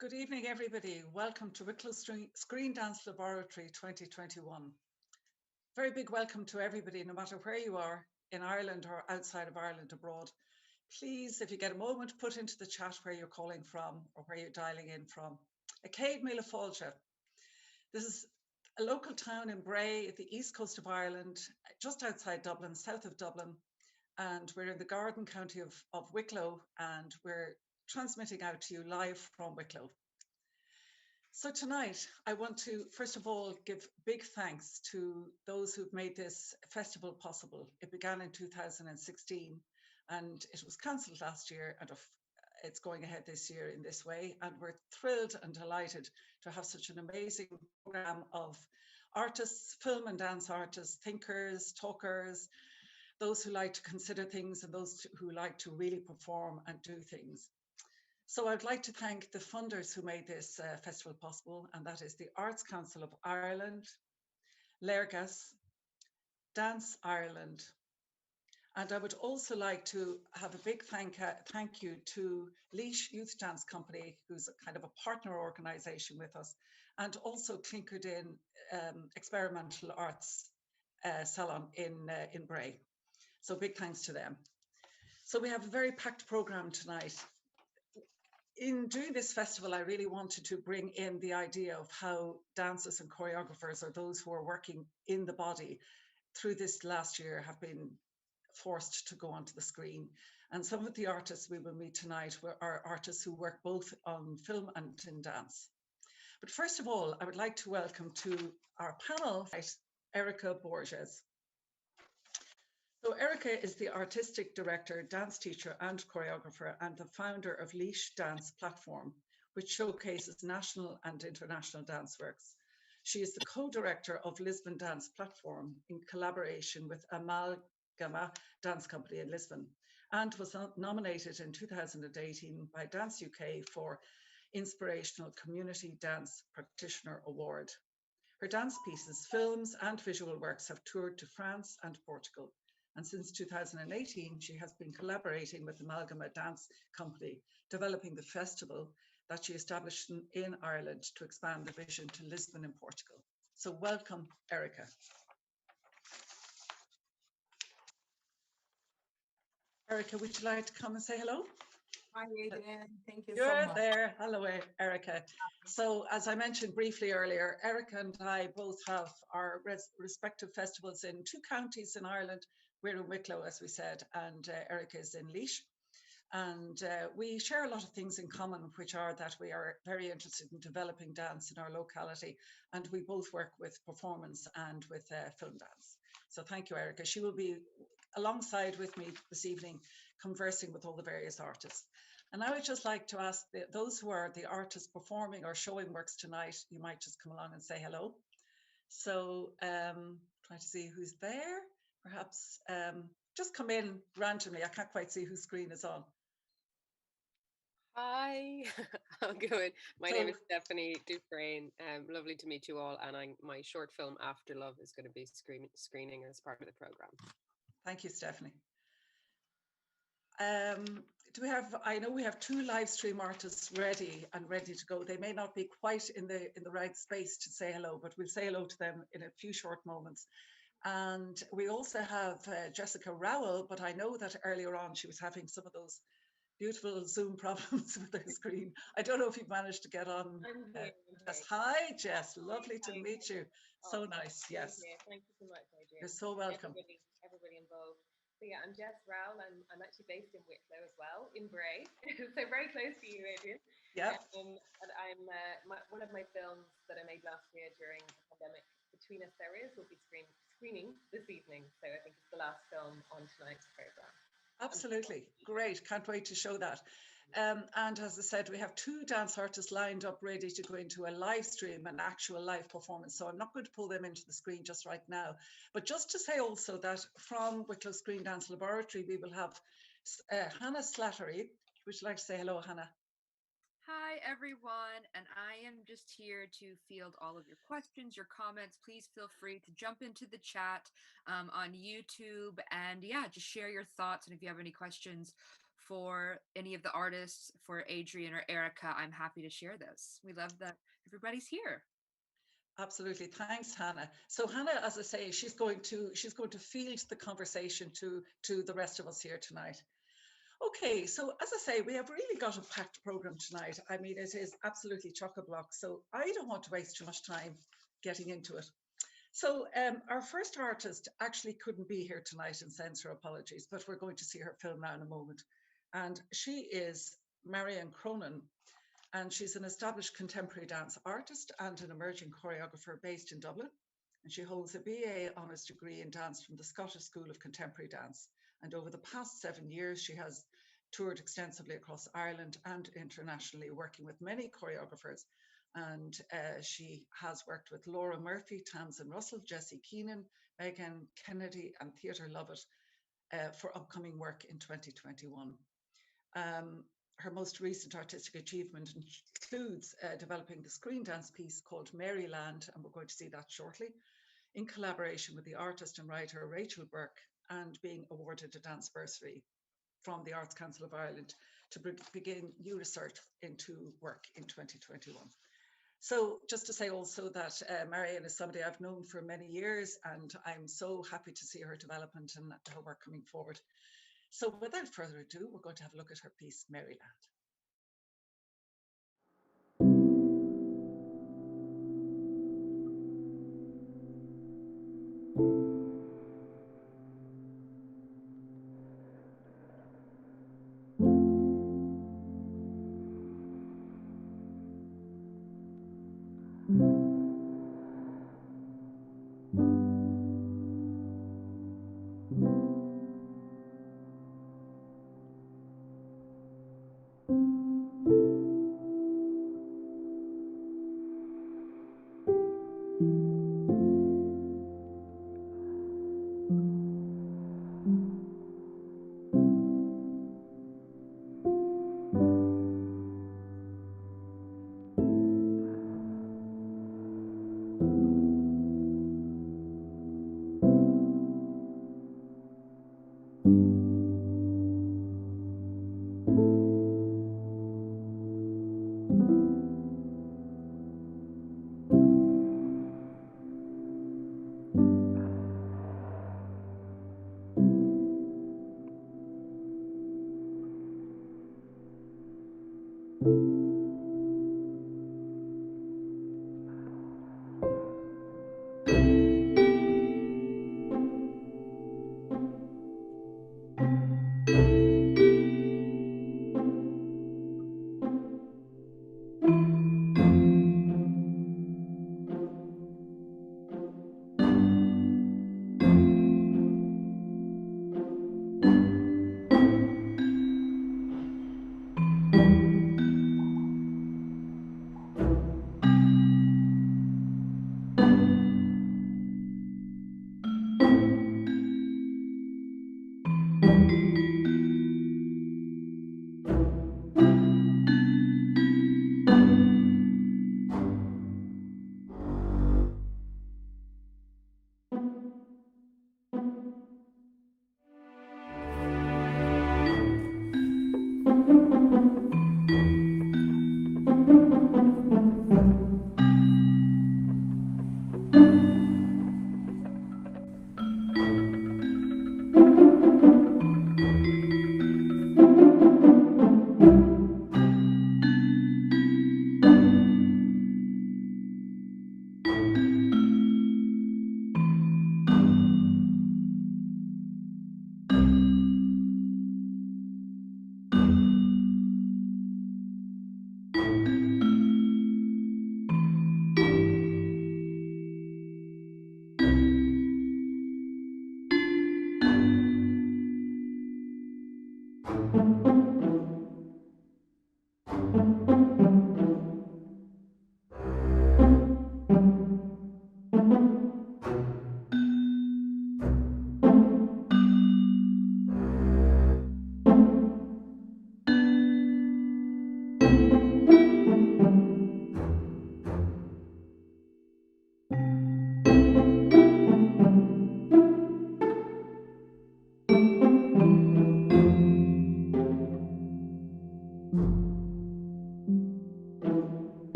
Good evening, everybody. Welcome to Wicklow Screen Dance Laboratory 2021. Very big welcome to everybody, no matter where you are, in Ireland or outside of Ireland abroad. Please, if you get a moment, put into the chat where you're calling from or where you're dialing in from. Acade Mila Fáilte. This is a local town in Bray, at the east coast of Ireland, just outside Dublin, south of Dublin. And we're in the Garden County of Wicklow, and we're transmitting out to you live from Wicklow. So tonight, I want to, first of all, give big thanks to those who've made this festival possible. It began in 2016 and it was cancelled last year, and it's going ahead this year in this way. And we're thrilled and delighted to have such an amazing program of artists, film and dance artists, thinkers, talkers, those who like to consider things and those who like to really perform and do things. So I'd like to thank the funders who made this festival possible, and that is the Arts Council of Ireland, Lergas, Dance Ireland. And I would also like to have a big thank you to Laois Youth Dance Company, who's a kind of a partner organisation with us, and also Clinkerdin Experimental Arts Salon in Bray. So big thanks to them. So we have a very packed programme tonight. In doing this festival, I really wanted to bring in the idea of how dancers and choreographers, or those who are working in the body through this last year, have been forced to go onto the screen. And some of the artists we will meet tonight are artists who work both on film and in dance. But first of all, I would like to welcome to our panel, Erica Borges. So Erica is the artistic director, dance teacher and choreographer, and the founder of Laois Dance Platform, which showcases national and international dance works. She is the co-director of Lisbon Dance Platform in collaboration with Mahalia Dance Company in Lisbon, and was nominated in 2018 by Dance UK for Inspirational Community Dance Practitioner Award. Her dance pieces, films and visual works have toured to France and Portugal. And since 2018, she has been collaborating with the Mahalia Dance Company, developing the festival that she established in Ireland to expand the vision to Lisbon in Portugal. So welcome, Erica. Erica, would you like to come and say hello? Hi, Adrian. Thank you You're so much. there. Hello, Erica. So as I mentioned briefly earlier, Erica and I both have our respective festivals in two counties in Ireland. We're in Wicklow, as we said, and Erica is in Laois. And we share a lot of things in common, which are that we are very interested in developing dance in our locality, and we both work with performance and with film dance. So thank you, Erica. She will be alongside with me this evening, conversing with all the various artists. And I would just like to ask those who are the artists performing or showing works tonight, you might just come along and say hello. So try to see who's there. Perhaps just come in randomly. I can't quite see whose screen is on. Hi, I'll go in. My name is Stephanie Dufresne. Lovely to meet you all. And my short film After Love is going to be screening as part of the program. Thank you, Stephanie. Do we have? I know we have two live stream artists ready to go. They may not be quite in the right space to say hello, but we'll say hello to them in a few short moments. And we also have Jessica Rowell, but I know that earlier on she was having some of those beautiful Zoom problems with her screen. I don't know if you've managed to get on. Jess. Hi, Jess. Lovely to meet you. So nice. Yes. Thank you so much, Adrian. You're so welcome. Everybody involved. So yeah, I'm Jess Rowell. I'm actually based in Wicklow as well, in Bray. So very close to you, Adrian. Yeah. And I'm one of my films that I made last year during the pandemic, Between Us There Is, will be screening this evening. So I think it's the last film on tonight's program. Absolutely. Great. Can't wait to show that. And as I said, we have two dance artists lined up ready to go into a live stream, an actual live performance. So I'm not going to pull them into the screen just right now. But just to say also that from Wicklow Screen Dance Laboratory, we will have Hannah Slattery. Would you like to say hello, Hannah? Hi, everyone, and I am just here to field all of your questions, your comments. Please feel free to jump into the chat on YouTube and yeah, just share your thoughts. And if you have any questions for any of the artists, for Adrian or Erica, I'm happy to share this. We love that everybody's here. Absolutely. Thanks, Hannah. So Hannah, as I say, she's going to field the conversation to the rest of us here tonight. Okay, so as I say, we have really got a packed program tonight. I mean, it is absolutely chock-a-block. So I don't want to waste too much time getting into it. So our first artist actually couldn't be here tonight and sends her apologies, but we're going to see her film now in a moment. And she is Marion Cronin, and she's an established contemporary dance artist and an emerging choreographer based in Dublin. And she holds a BA honours degree in dance from the Scottish School of Contemporary Dance. And over the past 7 years, she has toured extensively across Ireland and internationally, working with many choreographers. And she has worked with Laura Murphy, Tamsin Russell, Jessie Keenan, Megan Kennedy, and Theatre Lovett for upcoming work in 2021. Her most recent artistic achievement includes developing the screen dance piece called Maryland, and we're going to see that shortly, in collaboration with the artist and writer Rachel Burke, and being awarded a dance bursary from the Arts Council of Ireland to begin new research into work in 2021. So just to say also that Marion is somebody I've known for many years, and I'm so happy to see her development and her work coming forward. So without further ado, we're going to have a look at her piece, Maryland.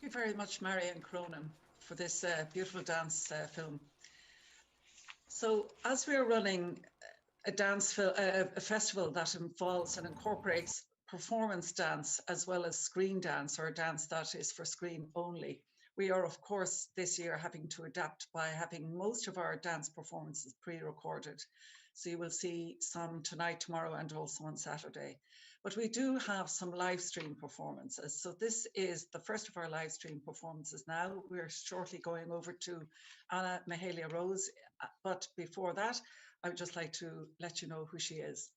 Thank you very much, Marion Cronin, for this beautiful dance film. So as we're running a festival that involves and incorporates performance dance as well as screen dance, or dance that is for screen only, we are, of course, this year having to adapt by having most of our dance performances pre-recorded. So you will see some tonight, tomorrow, and also on Saturday. But we do have some live stream performances. So this is the first of our live stream performances now. We're shortly going over to Anna Mahalia Rose. But before that, I would just like to let you know who she is.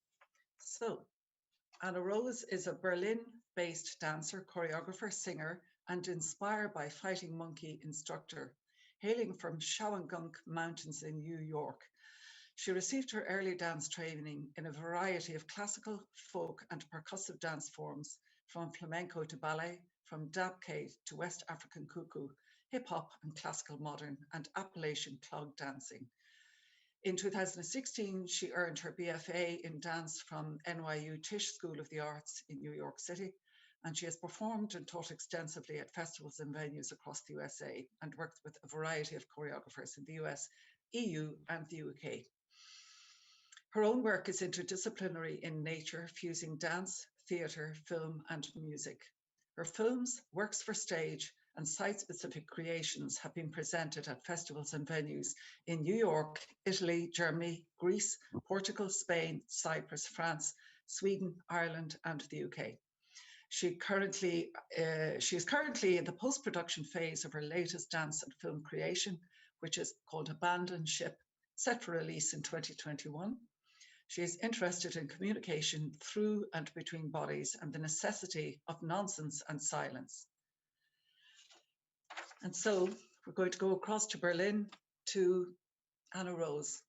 So Anna Rose is a Berlin-based dancer, choreographer, singer, and inspired by Fighting Monkey instructor, hailing from Shawangunk Mountains in New York. She received her early dance training in a variety of classical, folk, and percussive dance forms, from flamenco to ballet, from dabke to West African cuckoo, hip-hop and classical modern, and Appalachian clog dancing. In 2016, she earned her BFA in dance from NYU Tisch School of the Arts in New York City, and she has performed and taught extensively at festivals and venues across the USA and worked with a variety of choreographers in the US, EU, and the UK. Her own work is interdisciplinary in nature, fusing dance, theatre, film, and music. Her films, works for stage, and site-specific creations have been presented at festivals and venues in New York, Italy, Germany, Greece, Portugal, Spain, Cyprus, France, Sweden, Ireland, and the UK. She is currently in the post-production phase of her latest dance and film creation, which is called Abandon Ship, set for release in 2021. She is interested in communication through and between bodies and the necessity of nonsense and silence. And so we're going to go across to Berlin to Anna Rose.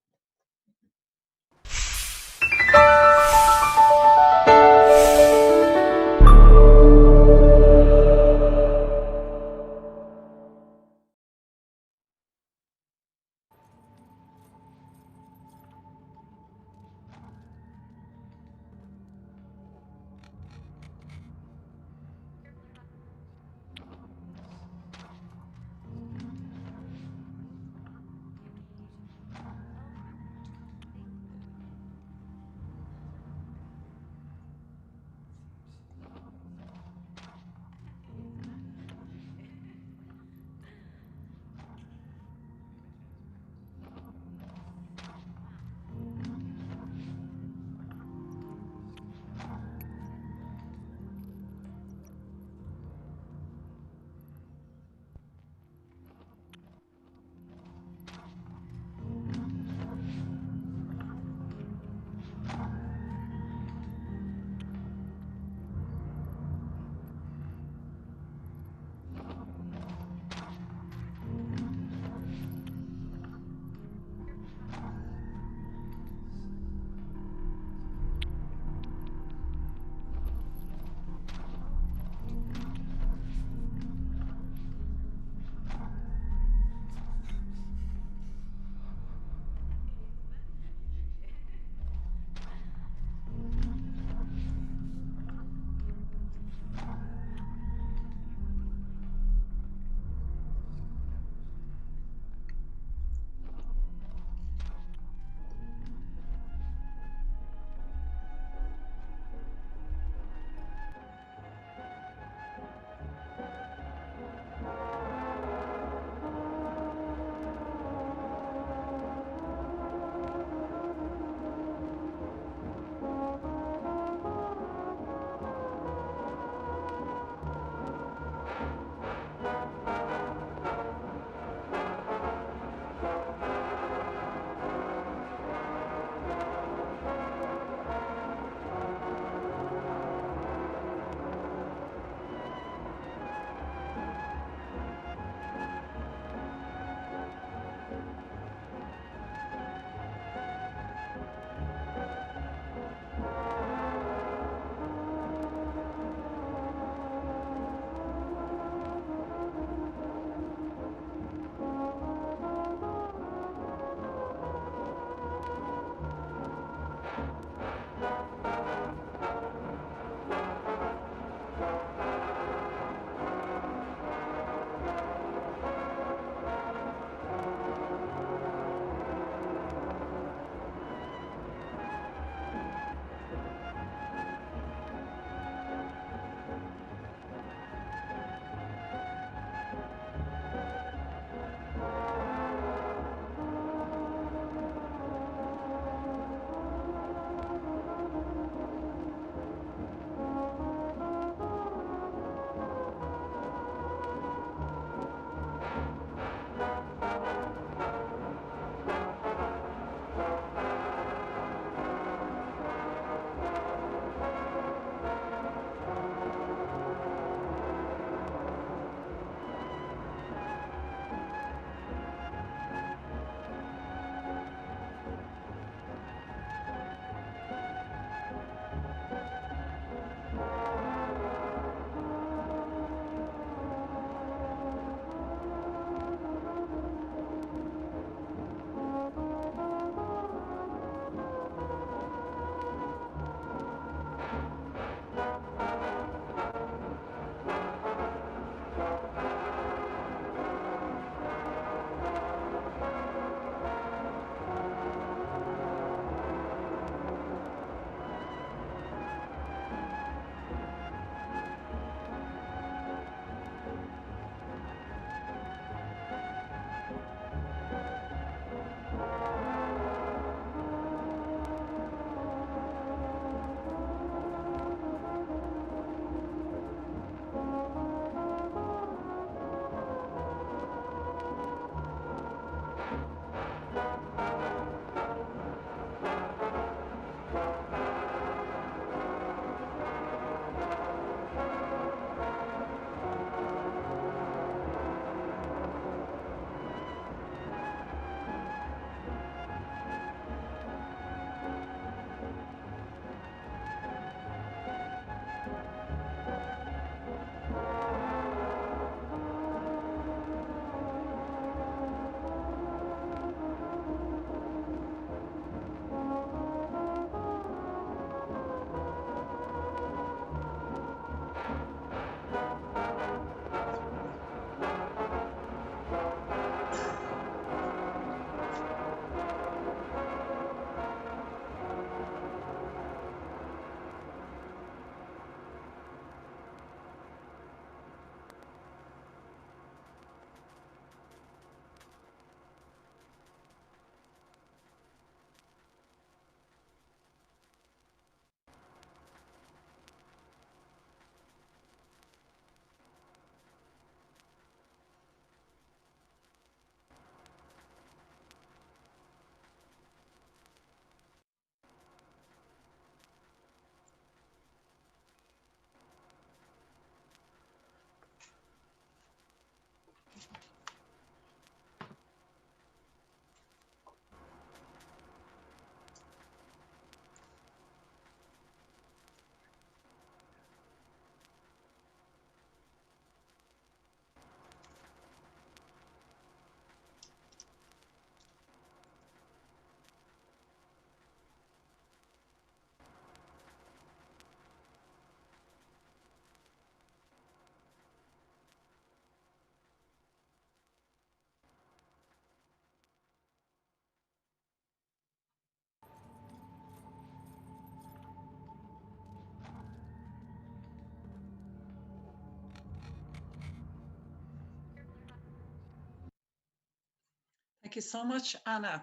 Thank you so much, Anna.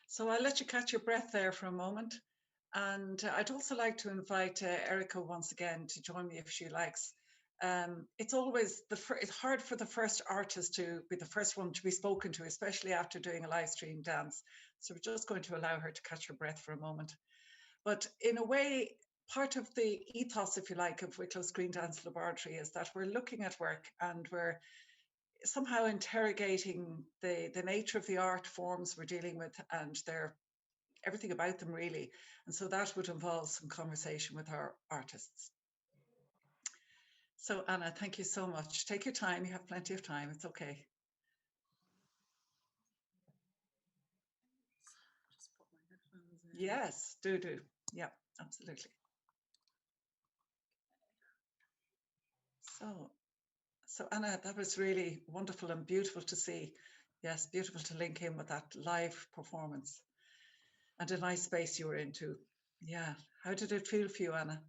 So I'll let you catch your breath there for a moment. And I'd also like to invite Erica once again to join me if she likes. It's always it's hard for the first artist to be the first one to be spoken to, especially after doing a live stream dance. So we're just going to allow her to catch her breath for a moment. But in a way, part of the ethos, if you like, of Wicklow Screen Dance Laboratory is that we're looking at work and we're somehow interrogating the nature of the art forms we're dealing with and everything about them, really. And so that would involve some conversation with our artists. So Anna, thank you so much. Take your time. You have plenty of time. It's okay. Just put my headphones in. Yes, do. Yeah, absolutely. So Anna, that was really wonderful and beautiful to see. Yes, beautiful to link in with that live performance and a nice space you were into. Yeah. How did it feel for you, Anna?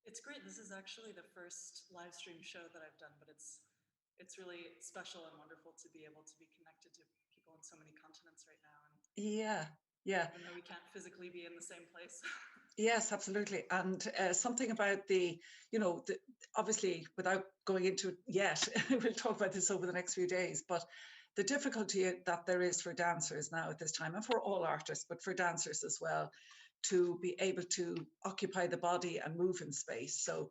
It's great. This is actually the first live stream show that I've done, but it's really special and wonderful to be able to be connected to people in so many continents right now. And yeah. even though we can't physically be in the same place. Yes, absolutely. And something about obviously, without going into it yet, we'll talk about this over the next few days, but the difficulty that there is for dancers now at this time, and for all artists, but for dancers as well, to be able to occupy the body and move in space. So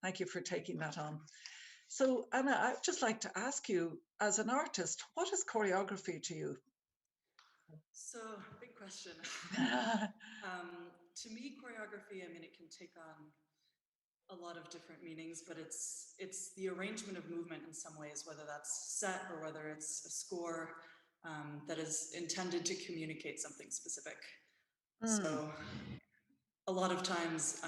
thank you for taking that on. So Anna, I'd just like to ask you, as an artist, what is choreography to you? So, big question. To me, choreography, I mean, it can take on a lot of different meanings, but it's the arrangement of movement in some ways, whether that's set or whether it's a score that is intended to communicate something specific. So a lot of times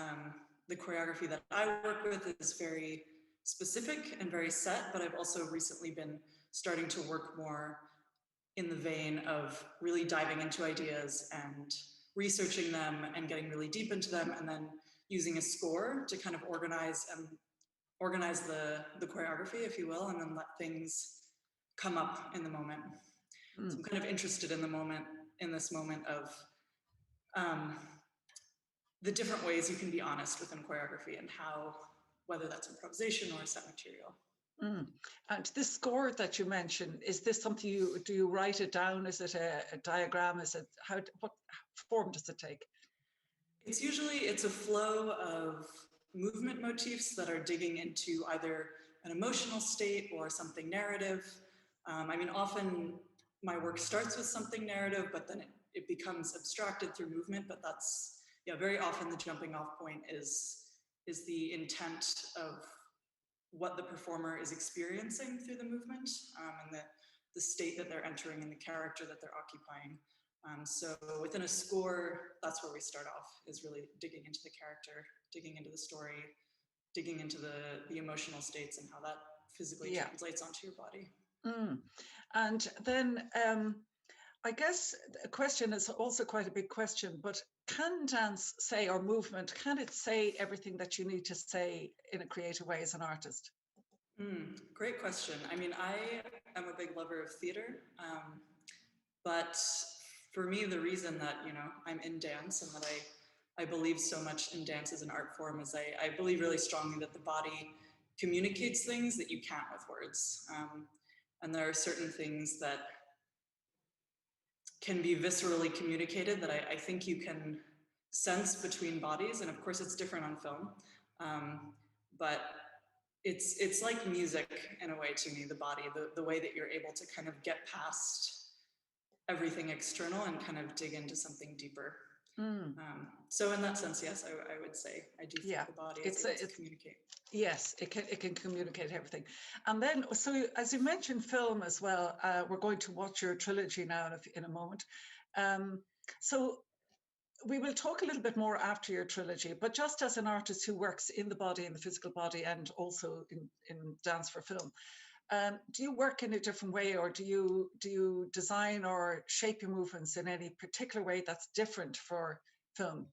the choreography that I work with is very specific and very set, but I've also recently been starting to work more in the vein of really diving into ideas and researching them and getting really deep into them, and then using a score to kind of organize the choreography, if you will, and then let things come up in the moment. So I'm kind of interested in this moment of the different ways you can be honest within choreography and how, whether that's improvisation or set material. And this score that you mentioned, is this something do you write it down? Is it a diagram? Is it what form does it take? It's a flow of movement motifs that are digging into either an emotional state or something narrative. I mean, often my work starts with something narrative, but then it becomes abstracted through movement. But that's, yeah, very often the jumping off point is the intent of what the performer is experiencing through the movement and the state that they're entering and the character that they're occupying. So within a score, that's where we start off, is really digging into the character, digging into the story, digging into the emotional states and how that physically translates onto your body. And then I guess a question is also quite a big question, but can dance say, or movement, can it say everything that you need to say in a creative way as an artist? Great question. I mean, I am a big lover of theater, but for me, the reason that, I'm in dance and that I believe so much in dance as an art form is I believe really strongly that the body communicates things that you can't with words. And there are certain things that can be viscerally communicated that I think you can sense between bodies. And of course it's different on film, but it's like music in a way to me, the body, the way that you're able to kind of get past everything external and kind of dig into something deeper. So in that sense, yes, I would say I do think the body is able to communicate. Yes, it can communicate everything. And then, so as you mentioned film as well, we're going to watch your trilogy now in a moment. So we will talk a little bit more after your trilogy, but just as an artist who works in the body, in the physical body, and also in dance for film, do you work in a different way, or do you design or shape your movements in any particular way that's different for film?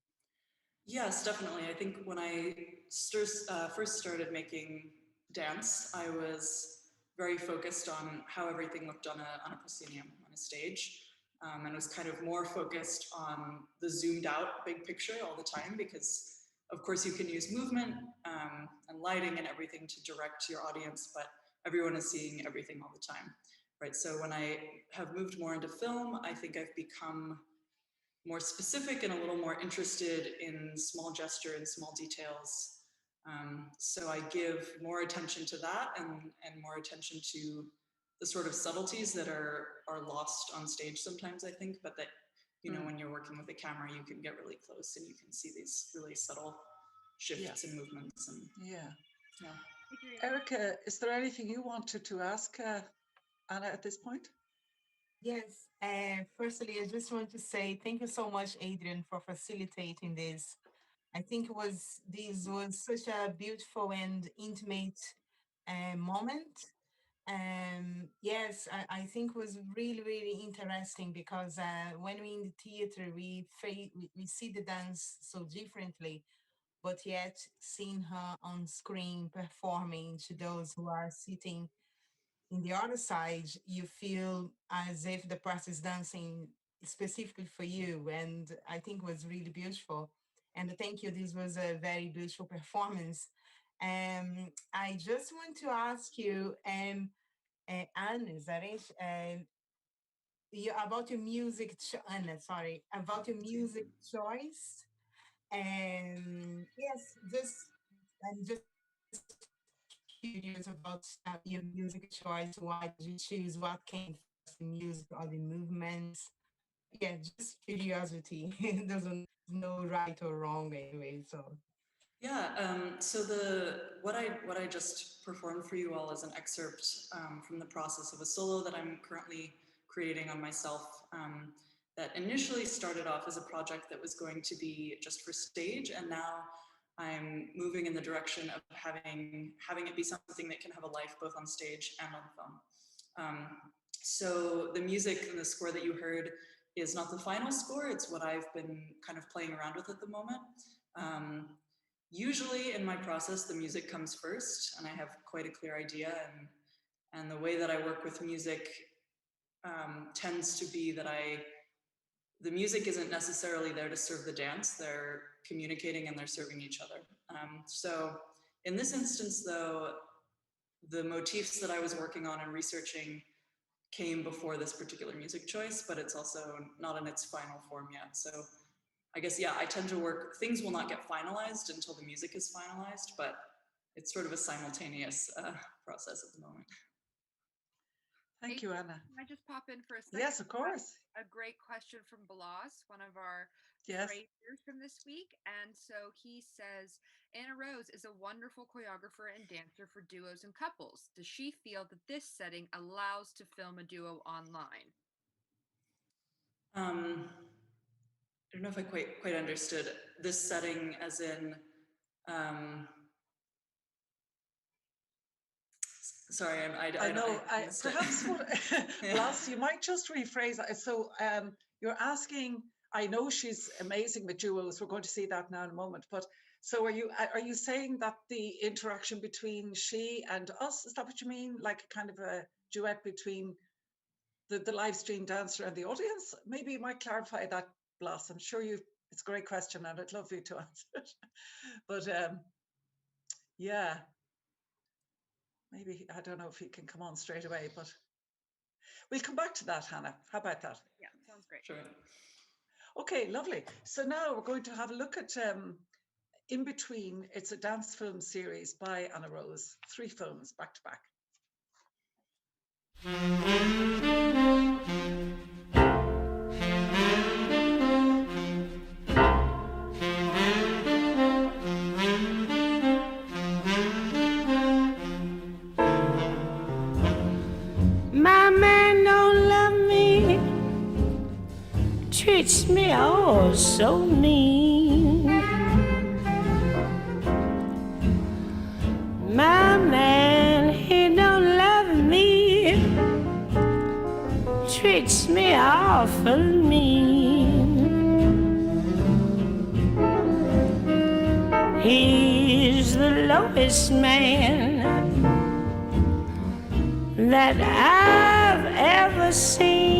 Yes, definitely. I think when I first started making dance, I was very focused on how everything looked on a proscenium, on a stage. And was kind of more focused on the zoomed out big picture all the time, because of course you can use movement and lighting and everything to direct your audience, but everyone is seeing everything all the time, right? So when I have moved more into film, I think I've become more specific and a little more interested in small gesture and small details. So I give more attention to that and more attention to the sort of subtleties that are lost on stage sometimes, I think, but that, you know, when you're working with a camera, you can get really close and you can see these really subtle shifts and movements. And Erica, is there anything you wanted to ask Anna at this point? Yes. Firstly, I just want to say thank you so much, Adrian, for facilitating this. I think this was such a beautiful and intimate moment. Yes, I think it was really, really interesting, because when we're in the theater, we see the dance so differently, but yet seeing her on screen performing to those who are sitting in the other side, you feel as if the person is dancing specifically for you. And I think it was really beautiful. And thank you. This was a very beautiful performance. I just want to ask you, Anne, is that it? About your music, Anna, sorry, about your music choice. Yes, I'm just curious about your music choice. Why did you choose? What came first, the music or the movements? Yeah, just curiosity. It doesn't no right or wrong anyway. So yeah, so what I just performed for you all is an excerpt from the process of a solo that I'm currently creating on myself. That initially started off as a project that was going to be just for stage, and now I'm moving in the direction of having it be something that can have a life both on stage and on film. So the music and the score that you heard is not the final score, it's what I've been kind of playing around with at the moment. Usually in my process, the music comes first, and I have quite a clear idea, and the way that I work with music tends to be that the music isn't necessarily there to serve the dance, they're communicating and they're serving each other. So in this instance though, the motifs that I was working on and researching came before this particular music choice, but it's also not in its final form yet. So I guess, yeah, I tend to work, things will not get finalized until the music is finalized, but it's sort of a simultaneous process at the moment. Thank you, Anna. Can I just pop in for a second? Yes, of course. A great question from Blas, one of our Yes. praisers from this week. And so he says, Anna Rose is a wonderful choreographer and dancer for duos and couples. Does she feel that this setting allows to film a duo online? I don't know if I quite understood this setting as in, sorry, I know. Perhaps yeah. Blas, you might just rephrase that. So you're asking, I know she's amazing with duos. We're going to see that now in a moment. But so are you saying that the interaction between she and us, is that what you mean? Like a kind of a duet between the live stream dancer and the audience? Maybe you might clarify that, Blas. I'm sure it's a great question and I'd love you to answer it. But yeah. Maybe, I don't know if he can come on straight away, but we'll come back to that, Hannah. How about that? Yeah, sounds great. Sure. Okay, lovely. So now we're going to have a look at In Between. It's a dance film series by Anna Rose. 3 films back to back. My man don't love me, treats me all so mean. My man, he don't love me, treats me awful mean. He's the lowest man that I've ever seen.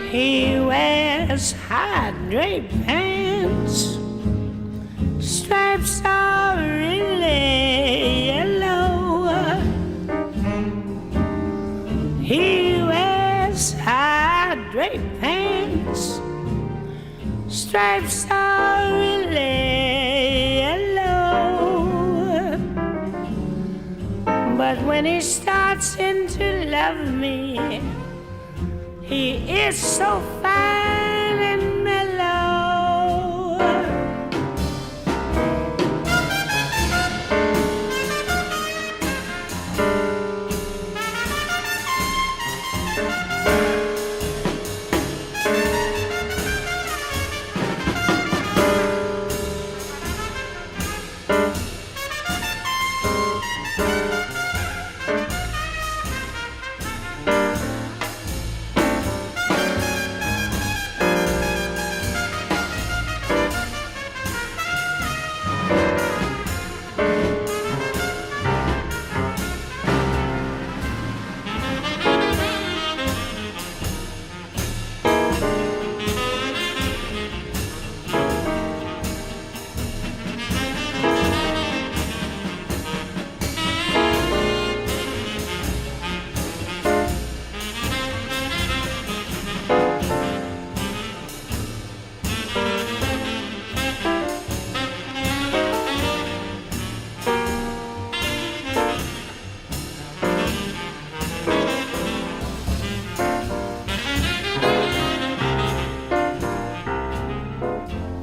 He wears high draped pants, stripes are really yellow. He wears high draped pants, stripes are really yellow. But when he starts in to love me, he is so fine and mellow.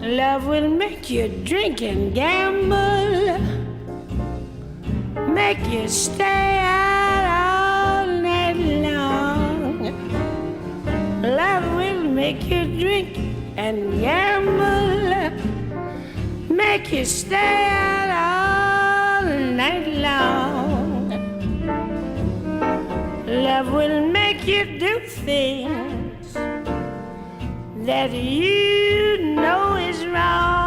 Love will make you drink and gamble, make you stay out all night long. Love will make you drink and gamble, make you stay out all night long. Love will make you do things that you know is wrong.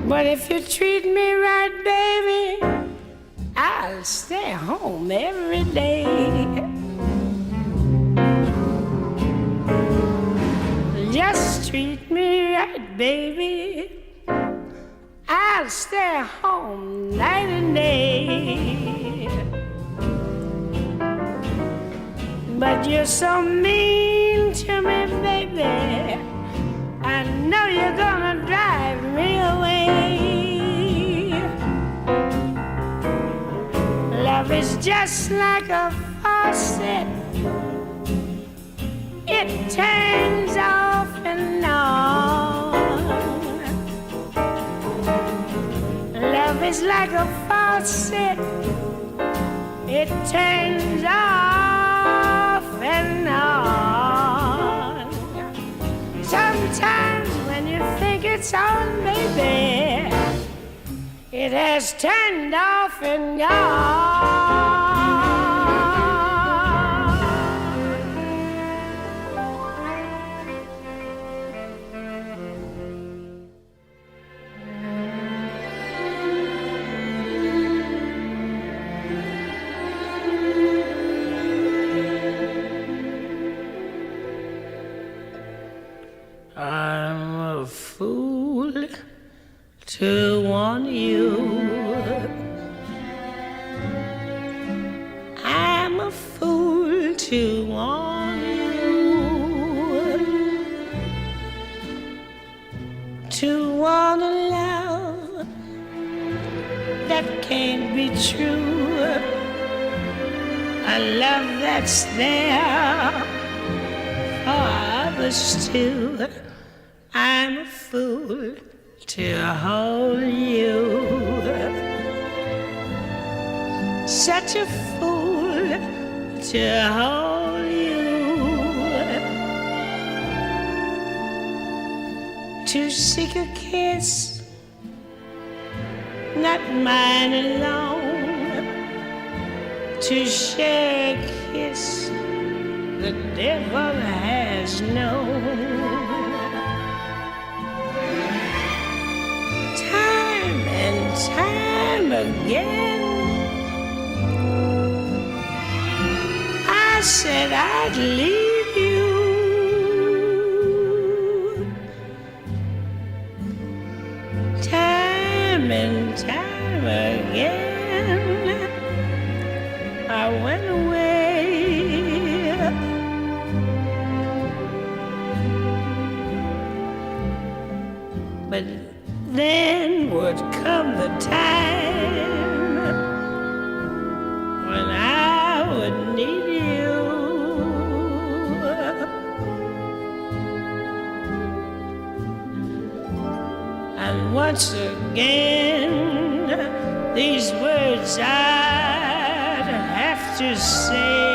But if you treat me right, baby, I'll stay home every day. Just treat me right, baby, I'll stay home night and day. But you're so mean to me, baby, I know you're gonna drive me away. Love is just like a faucet it turns off and on. Love is like a faucet, it turns off and on. Sometimes when you think it's on, baby, it has turned off and gone. I'm a fool to want you. I'm a fool to want you. To want a love that can't be true. A love that's there for others too. I'm a fool to hold you. Such a fool to hold you. To seek a kiss, not mine alone. To share a kiss the devil has known. Time and time again, I said I'd leave you. Time and time again, I went away. But then would come the time when I would need you. And once again, these words I'd have to say.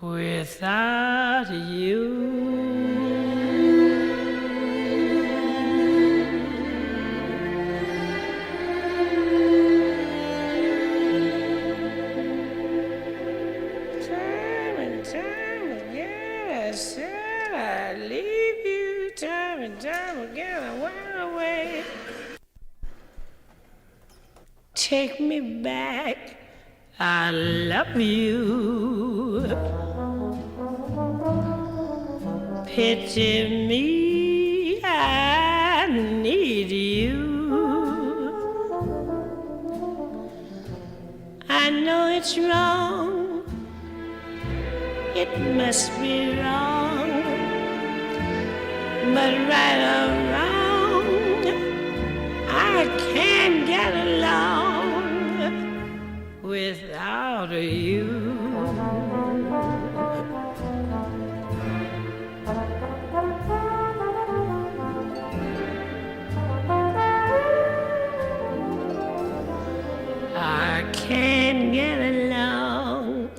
Without you. Take me back, I love you. Pity me, I need you. I know it's wrong, it must be wrong, but right or wrong, I can't get along without you. I can't get along.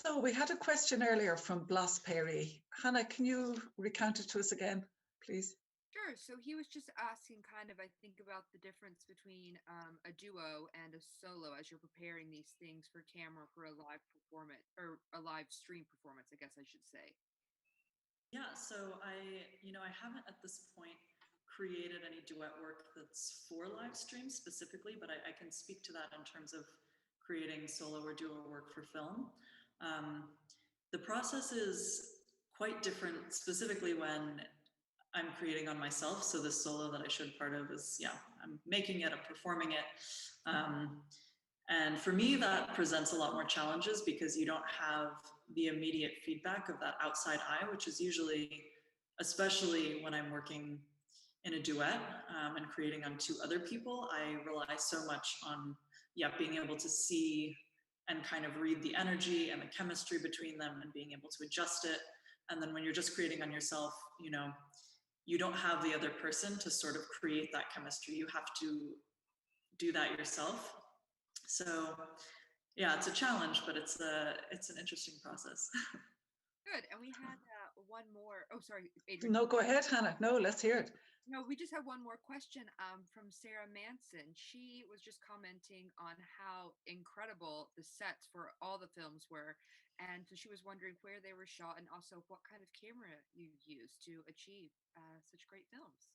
So we had a question earlier from Blas Perry. Hannah, can you recount it to us again, please? Sure. So he was just asking kind of, I think, about the difference between a duo and a solo as you're preparing these things for camera for a live performance or a live stream performance, I guess I should say. Yeah, so I haven't at this point created any duet work that's for live stream specifically, but I can speak to that in terms of creating solo or duo work for film. The process is quite different, specifically when I'm creating on myself. So the solo that I showed part of is, I'm making it, I'm performing it. And for me, that presents a lot more challenges because you don't have the immediate feedback of that outside eye, which is usually, especially when I'm working in a duet and creating on two other people, I rely so much on, being able to see and kind of read the energy and the chemistry between them and being able to adjust it. And then when you're just creating on yourself, you don't have the other person to sort of create that chemistry. You have to do that yourself. So yeah, it's a challenge, but it's an interesting process. Good. And we had one more. Oh, sorry, Adrian. No, go ahead, Hannah. No, let's hear it. No, we just have one more question from Sarah Manson. She was just commenting on how incredible the sets for all the films were. And so she was wondering where they were shot and also what kind of camera you used to achieve such great films.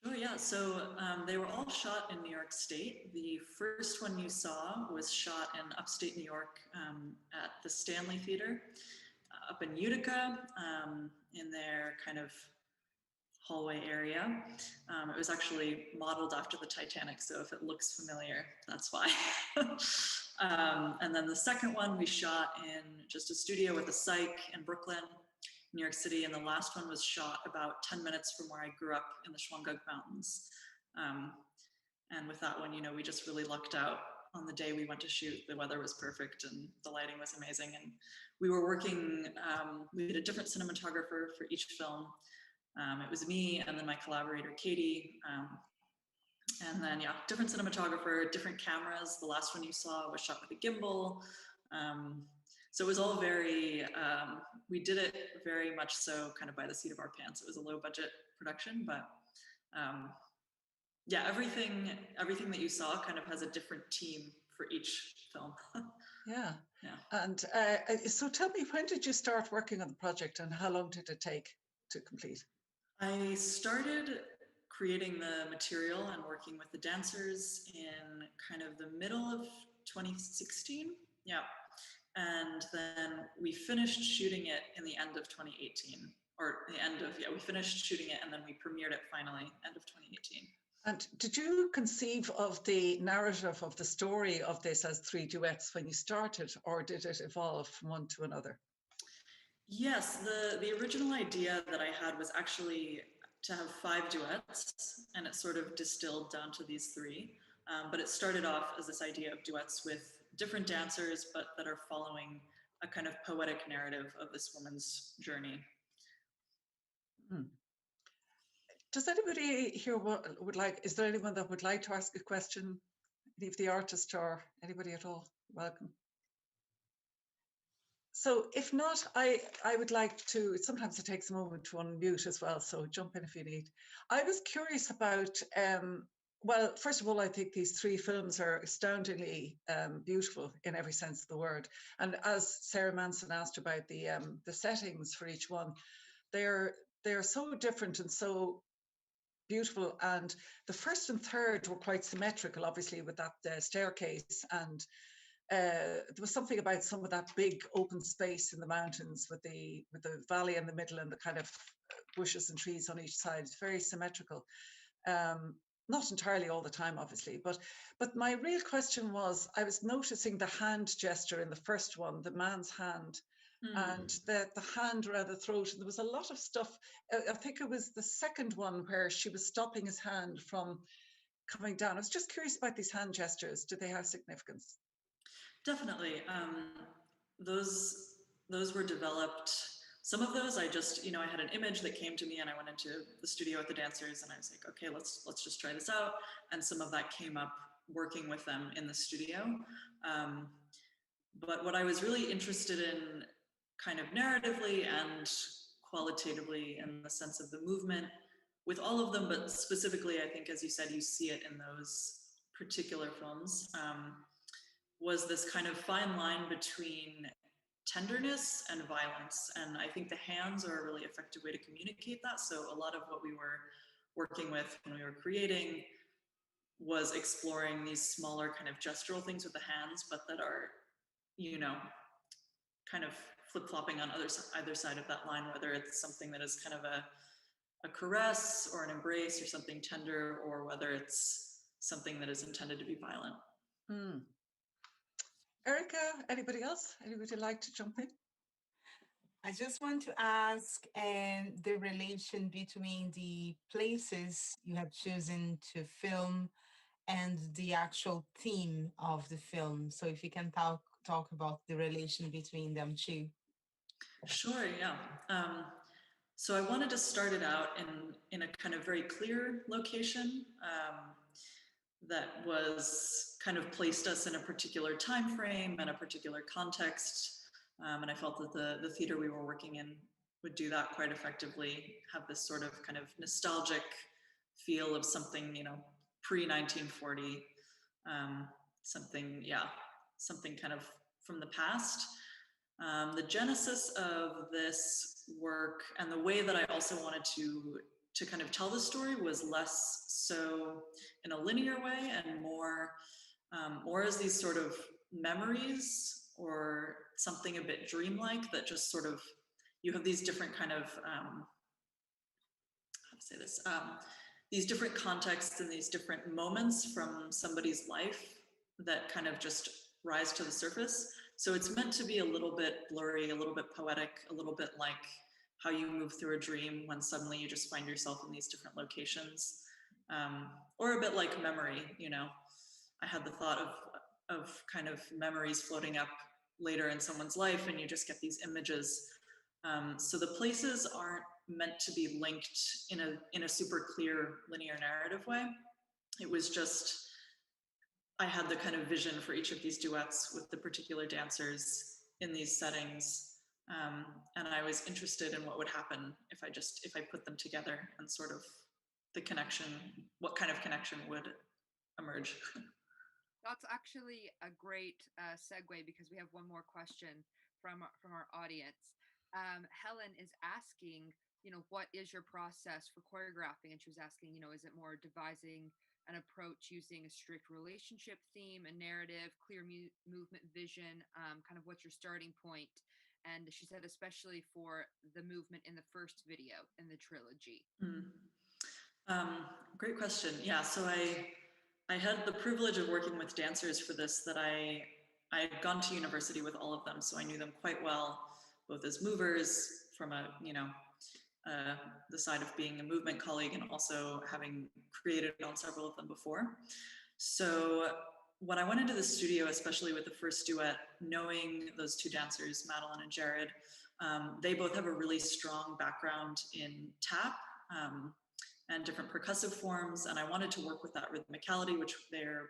Oh yeah, so they were all shot in New York State. The first one you saw was shot in upstate New York at the Stanley Theater up in Utica in their kind of hallway area. It was actually modeled after the Titanic, so if it looks familiar, that's why. And then the second one we shot in just a studio with a psych in Brooklyn, New York City, and the last one was shot about 10 minutes from where I grew up in the Shwangunk Mountains. And with that one, we just really lucked out on the day we went to shoot. The weather was perfect and the lighting was amazing. And we were working, we had a different cinematographer for each film. It was me and then my collaborator, Katie. And then, different cinematographer, different cameras. The last one you saw was shot with a gimbal. So it was all very, we did it very much so kind of by the seat of our pants. It was a low budget production, but everything that you saw kind of has a different team for each film. Yeah. Yeah. And so tell me, when did you start working on the project and how long did it take to complete? I started creating the material and working with the dancers in kind of the middle of 2016. Yeah. And then we finished shooting it in the end of 2018, or the end of, we finished shooting it and then we premiered it finally, end of 2018. And did you conceive of the narrative of the story of this as 3 duets when you started, or did it evolve from one to another? Yes, the original idea that I had was actually to have 5 duets, and it sort of distilled down to these 3. But it started off as this idea of duets with different dancers, but that are following a kind of poetic narrative of this woman's journey. Does anybody here is there anyone that would like to ask a question? Any of the artists or anybody at all? Welcome. So if not, I would like to, sometimes it takes a moment to unmute as well, so jump in if you need. I was curious about, well, first of all, I think these 3 films are astoundingly beautiful in every sense of the word. And as Sarah Manson asked about the settings for each one, they're so different and so beautiful. And the first and third were quite symmetrical, obviously, with that staircase. And there was something about some of that big open space in the mountains with the valley in the middle and the kind of bushes and trees on each side. It's very symmetrical. Not entirely all the time, obviously, but my real question was, I was noticing the hand gesture in the first one, the man's hand, and the hand around the throat. And there was a lot of stuff. I think it was the second one where she was stopping his hand from coming down. I was just curious about these hand gestures. Do they have significance? Definitely. Those were developed. Some of those I just, I had an image that came to me and I went into the studio with the dancers and I was like, okay, let's just try this out. And some of that came up working with them in the studio. But what I was really interested in kind of narratively and qualitatively in the sense of the movement with all of them, but specifically, I think, as you said, you see it in those particular films, was this kind of fine line between tenderness and violence. And I think the hands are a really effective way to communicate that. So a lot of what we were working with when we were creating was exploring these smaller kind of gestural things with the hands, but that are, you know, kind of flip-flopping on either side of that line, whether it's something that is kind of a caress or an embrace or something tender, or whether it's something that is intended to be violent. Erica, anybody else? Anybody like to jump in? I just want to ask the relation between the places you have chosen to film and the actual theme of the film. So if you can talk about the relation between them too. Sure, yeah. So I wanted to start it out in a kind of very clear location that was kind of placed us in a particular time frame and a particular context. And I felt that the theater we were working in would do that quite effectively, have this sort of kind of nostalgic feel of something, you know, pre-1940, something kind of from the past. The genesis of this work and the way that I also wanted to kind of tell the story was less so in a linear way and more as these sort of memories or something a bit dreamlike that just sort of, you have these different kind of, how to say this, these different contexts and these different moments from somebody's life that kind of just rise to the surface. So it's meant to be a little bit blurry, a little bit poetic, a little bit like how you move through a dream when suddenly you just find yourself in these different locations, or a bit like memory. You know, I had the thought of kind of memories floating up later in someone's life, and you just get these images. So the places aren't meant to be linked in a super clear linear narrative way. It was just, I had the kind of vision for each of these duets with the particular dancers in these settings. And I was interested in what would happen if I put them together and sort of the connection, what kind of connection would emerge. That's actually a great segue, because we have one more question from our audience. Helen is asking, you know, what is your process for choreographing? And she was asking, you know, is it more devising an approach using a strict relationship theme, a narrative, clear movement vision, kind of what's your starting point? And she said, especially for the movement in the first video in the trilogy. Great question. Yeah, so I had the privilege of working with dancers for this that I had gone to university with all of them, so I knew them quite well, both as movers from the side of being a movement colleague and also having created on several of them before. So when I went into the studio, especially with the first duet, knowing those two dancers, Madeline and Jared, they both have a really strong background in tap and different percussive forms, and I wanted to work with that rhythmicality, which they're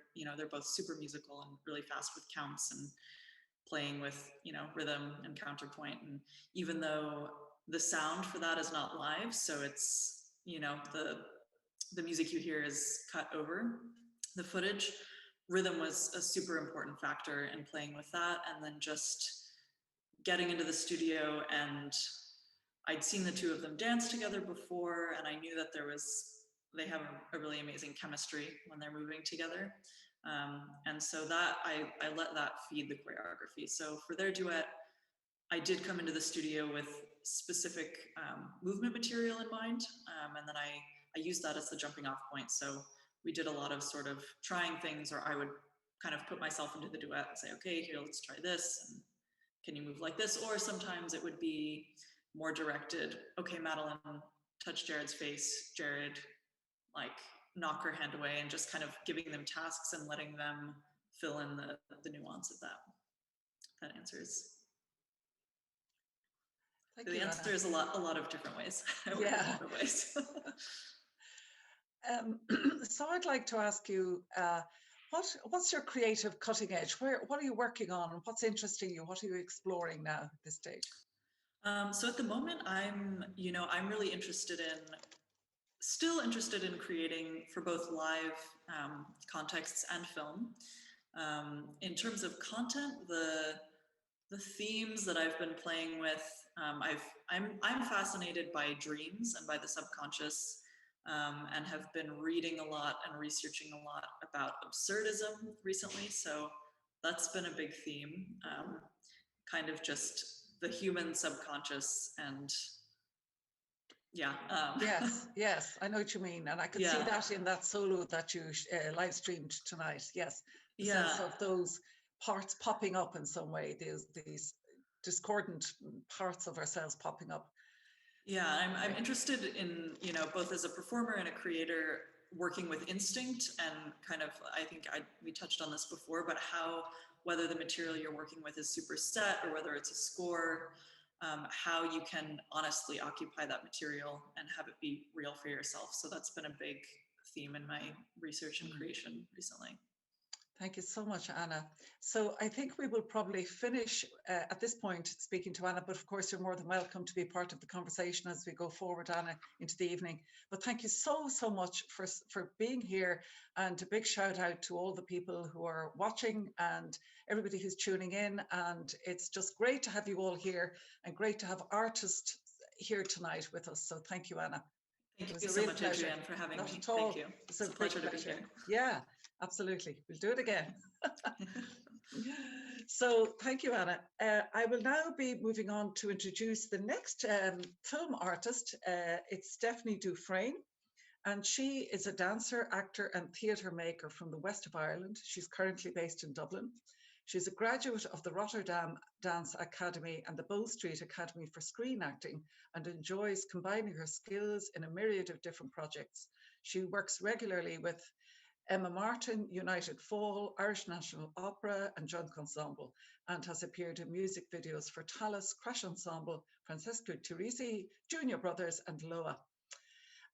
both super musical and really fast with counts and playing with, you know, rhythm and counterpoint. And even though the sound for that is not live, so it's, you know, the music you hear is cut over the footage, rhythm was a super important factor in playing with that. And then just getting into the studio, and I'd seen the two of them dance together before, and I knew that they have a really amazing chemistry when they're moving together. And so that I let that feed the choreography. So for their duet, I did come into the studio with specific movement material in mind, and then I used that as the jumping off point. So we did a lot of sort of trying things, or I would kind of put myself into the duet and say, okay, here, let's try this, and can you move like this? Or sometimes it would be more directed, okay, Madeline, touch Jared's face, Jared, like, knock her hand away, and just kind of giving them tasks and letting them fill in the nuance of that. That answers. The answer is a lot of different ways. Yeah. Different ways. So I'd like to ask you, What's your creative cutting edge? What are you working on? What's interesting you? What are you exploring now at this stage? So at the moment, I'm really still interested in creating for both live contexts and film. In terms of content, the themes that I've been playing with, I'm fascinated by dreams and by the subconscious, and have been reading a lot and researching a lot about absurdism recently. So that's been a big theme, kind of just the human subconscious and yeah. Yes, I know what you mean, and I could see that in that solo that you live streamed tonight. Yes, the sense of those parts popping up in some way, these discordant parts of ourselves popping up. Yeah, I'm interested in, both as a performer and a creator, working with instinct and kind of, I think we touched on this before, but whether the material you're working with is super set or whether it's a score, how you can honestly occupy that material and have it be real for yourself. So that's been a big theme in my research and creation recently. Thank you so much, Anna. So I think we will probably finish at this point speaking to Anna, but of course you're more than welcome to be part of the conversation as we go forward, Anna, into the evening. But thank you so much for being here, and a big shout out to all the people who are watching and everybody who's tuning in. And it's just great to have you all here and great to have artists here tonight with us. So thank you, Anna. Thank you so much, Adrienne, for having me. Thank you. It's a pleasure to be here. Yeah, absolutely. We'll do it again. So thank you, Anna. I will now be moving on to introduce the next film artist. It's Stephanie Dufresne, and she is a dancer, actor and theatre maker from the west of Ireland. She's currently based in Dublin. She's a graduate of the Rotterdam Dance Academy and the Bow Street Academy for Screen Acting, and enjoys combining her skills in a myriad of different projects. She works regularly with Emma Martin, United Fall, Irish National Opera and Junk Ensemble, and has appeared in music videos for Tallis, Crash Ensemble, Francesco Turisi, Junior Brothers and Loa.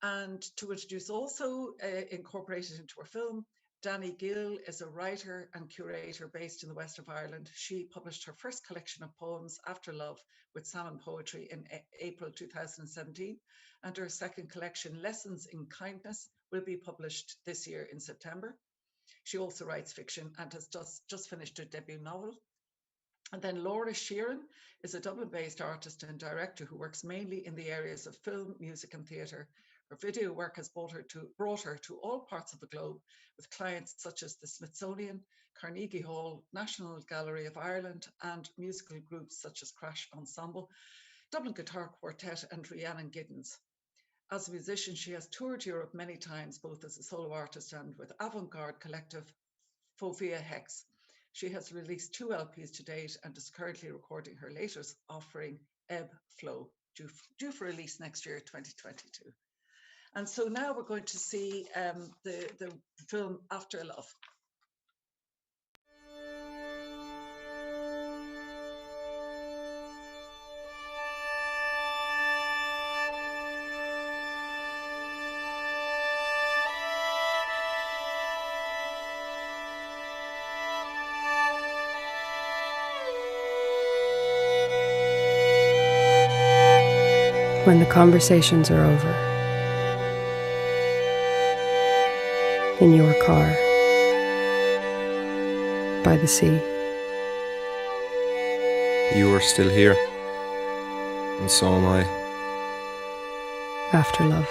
And to introduce also incorporated into her film, Danny Gill is a writer and curator based in the west of Ireland. She published her first collection of poems, After Love, with Salmon Poetry in April 2017, and her second collection, Lessons in Kindness, will be published this year in September. She also writes fiction and has just finished her debut novel. And then Laura Sheeran is a Dublin-based artist and director who works mainly in the areas of film, music and theatre. Her video work has brought her to all parts of the globe, with clients such as the Smithsonian, Carnegie Hall, National Gallery of Ireland, and musical groups such as Crash Ensemble, Dublin Guitar Quartet, and Rhiannon Giddens. As a musician, she has toured Europe many times, both as a solo artist and with avant-garde collective Fovea Hex. She has released 2 LPs to date and is currently recording her latest offering, Ebb Flow, due for release next year, 2022. And so now we're going to see the film After Love. When the conversations are over, in your car, by the sea. You are still here, and so am I. After love.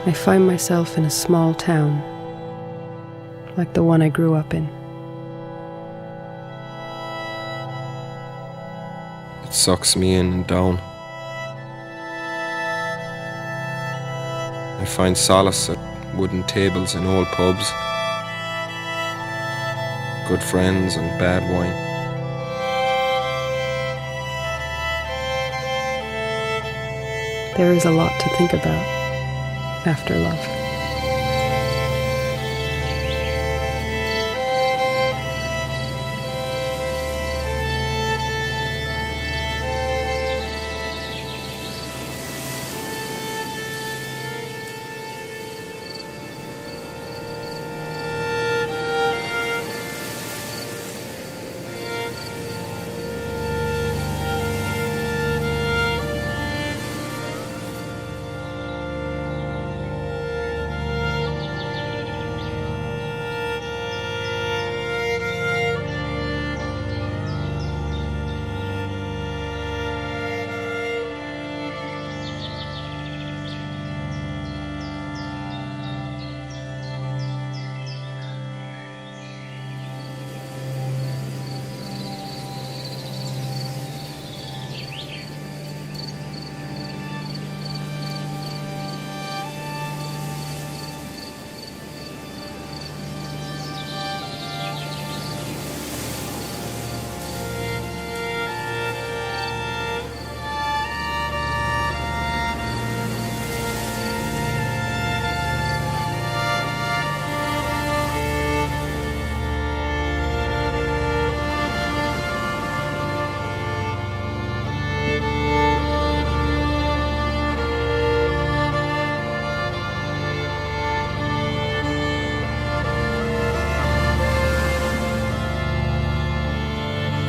I find myself in a small town, like the one I grew up in. It sucks me in and down. I find solace at wooden tables in old pubs, good friends and bad wine. There is a lot to think about after love.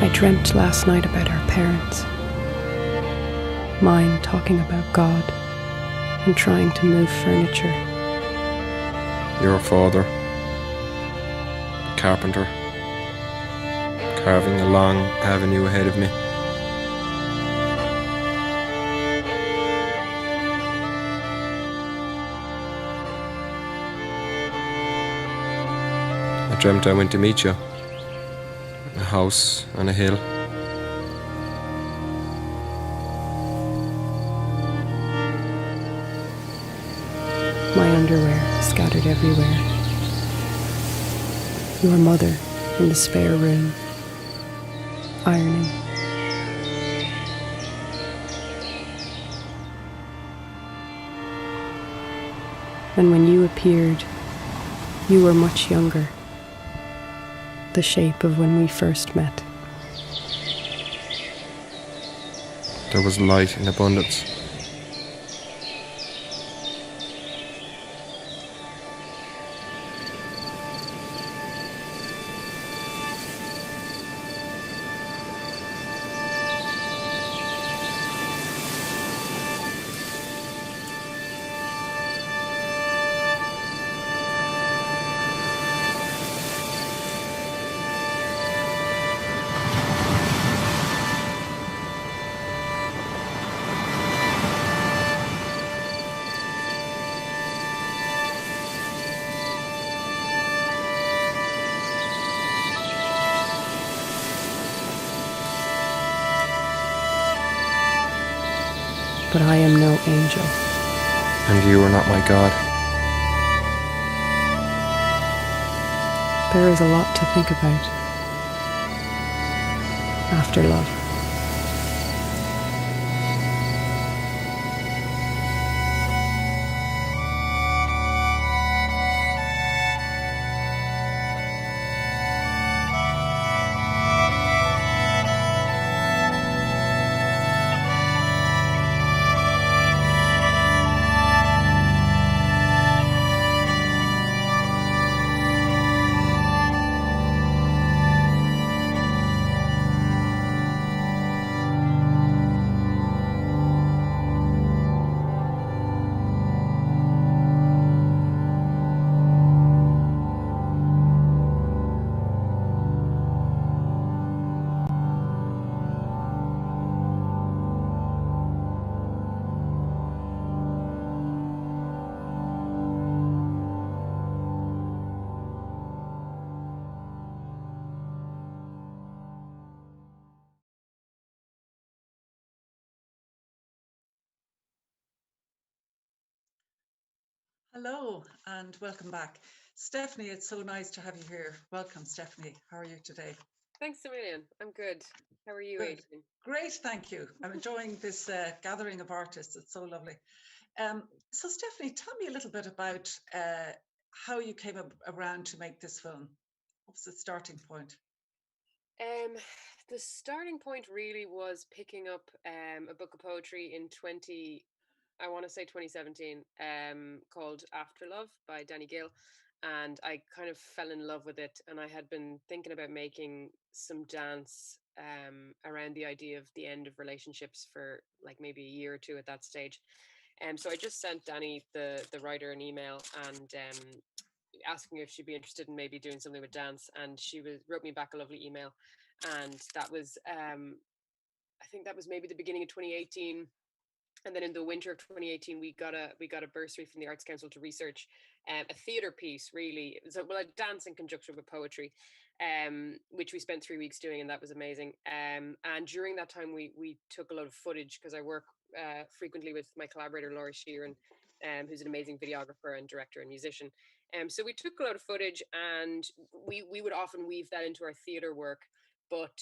I dreamt last night about our parents. Mine talking about God and trying to move furniture. Your father, the carpenter, carving a long avenue ahead of me. I dreamt I went to meet you. A house on a hill. My underwear scattered everywhere. Your mother in the spare room, ironing. And when you appeared, you were much younger. The shape of when we first met. There was light in abundance. But I am no angel. And you are not my God. There is a lot to think about after love. Hello and welcome back. Stephanie, it's so nice to have you here. Welcome, Stephanie. How are you today? Thanks a million. I'm good. How are you, Good. Adrian? Great, thank you. I'm enjoying this gathering of artists. It's so lovely. So Stephanie, tell me a little bit about how you came around to make this film. What was the starting point? The starting point really was picking up a book of poetry in 2017, called After Love by Danny Gill. And I kind of fell in love with it. And I had been thinking about making some dance around the idea of the end of relationships for like maybe a year or two at that stage. So I just sent Danny, the writer, an email and asking if she'd be interested in maybe doing something with dance. And she wrote me back a lovely email. And that was, I think that was maybe the beginning of 2018. And then in the winter of 2018, we got a bursary from the Arts Council to research a theatre piece, really. So, well, a dance in conjunction with poetry, which we spent 3 weeks doing, and that was amazing. And during that time, we took a lot of footage because I work frequently with my collaborator Laura Sheeran, who's an amazing videographer and director and musician. So we took a lot of footage, and we would often weave that into our theatre work. But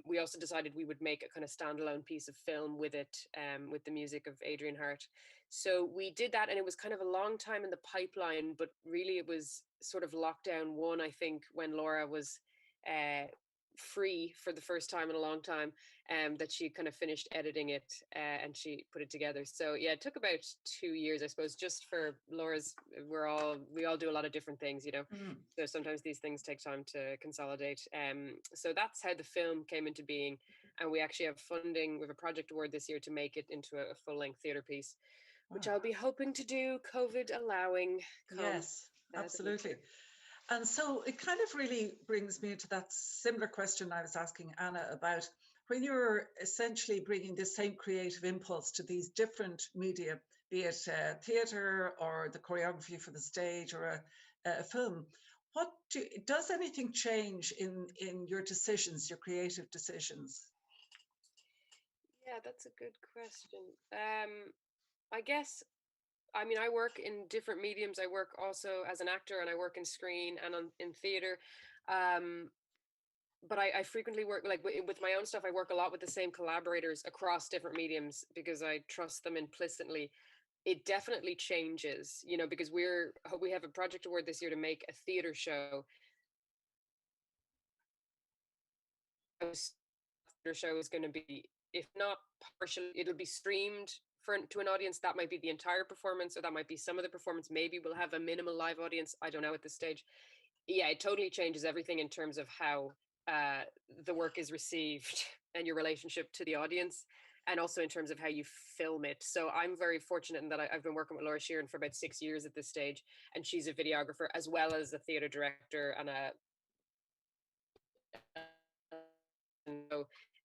we also decided we would make a kind of standalone piece of film with it, with the music of Adrian Hart. So we did that, and it was kind of a long time in the pipeline, but really it was sort of lockdown one, I think, when Laura was free for the first time in a long time, that she kind of finished editing it and she put it together. So yeah, it took about 2 years, I suppose, just for Laura's. We all do a lot of different things, you know. So sometimes these things take time to consolidate. So that's how the film came into being, and we actually have funding. We have a project award this year to make it into a full-length theatre piece, which I'll be hoping to do, COVID allowing. Yes, absolutely. And so it kind of really brings me into that similar question I was asking Anna about when you're essentially bringing the same creative impulse to these different media, be it theatre or the choreography for the stage or a film. Does anything change in your decisions, your creative decisions? Yeah, that's a good question. I guess, I mean, I work in different mediums. I work also as an actor, and I work in screen and in theater. But I frequently work, like with my own stuff, I work a lot with the same collaborators across different mediums because I trust them implicitly. It definitely changes, you know, because we have a project award this year to make a theater show. Theater show is going to be, if not partial, it'll be streamed to an audience. That might be the entire performance, or that might be some of the performance. Maybe we'll have a minimal live audience. I don't know at this stage. Yeah, it totally changes everything in terms of how the work is received and your relationship to the audience, and also in terms of how you film it. So I'm very fortunate in that I've been working with Laura Sheeran for about 6 years at this stage, and she's a videographer as well as a theatre director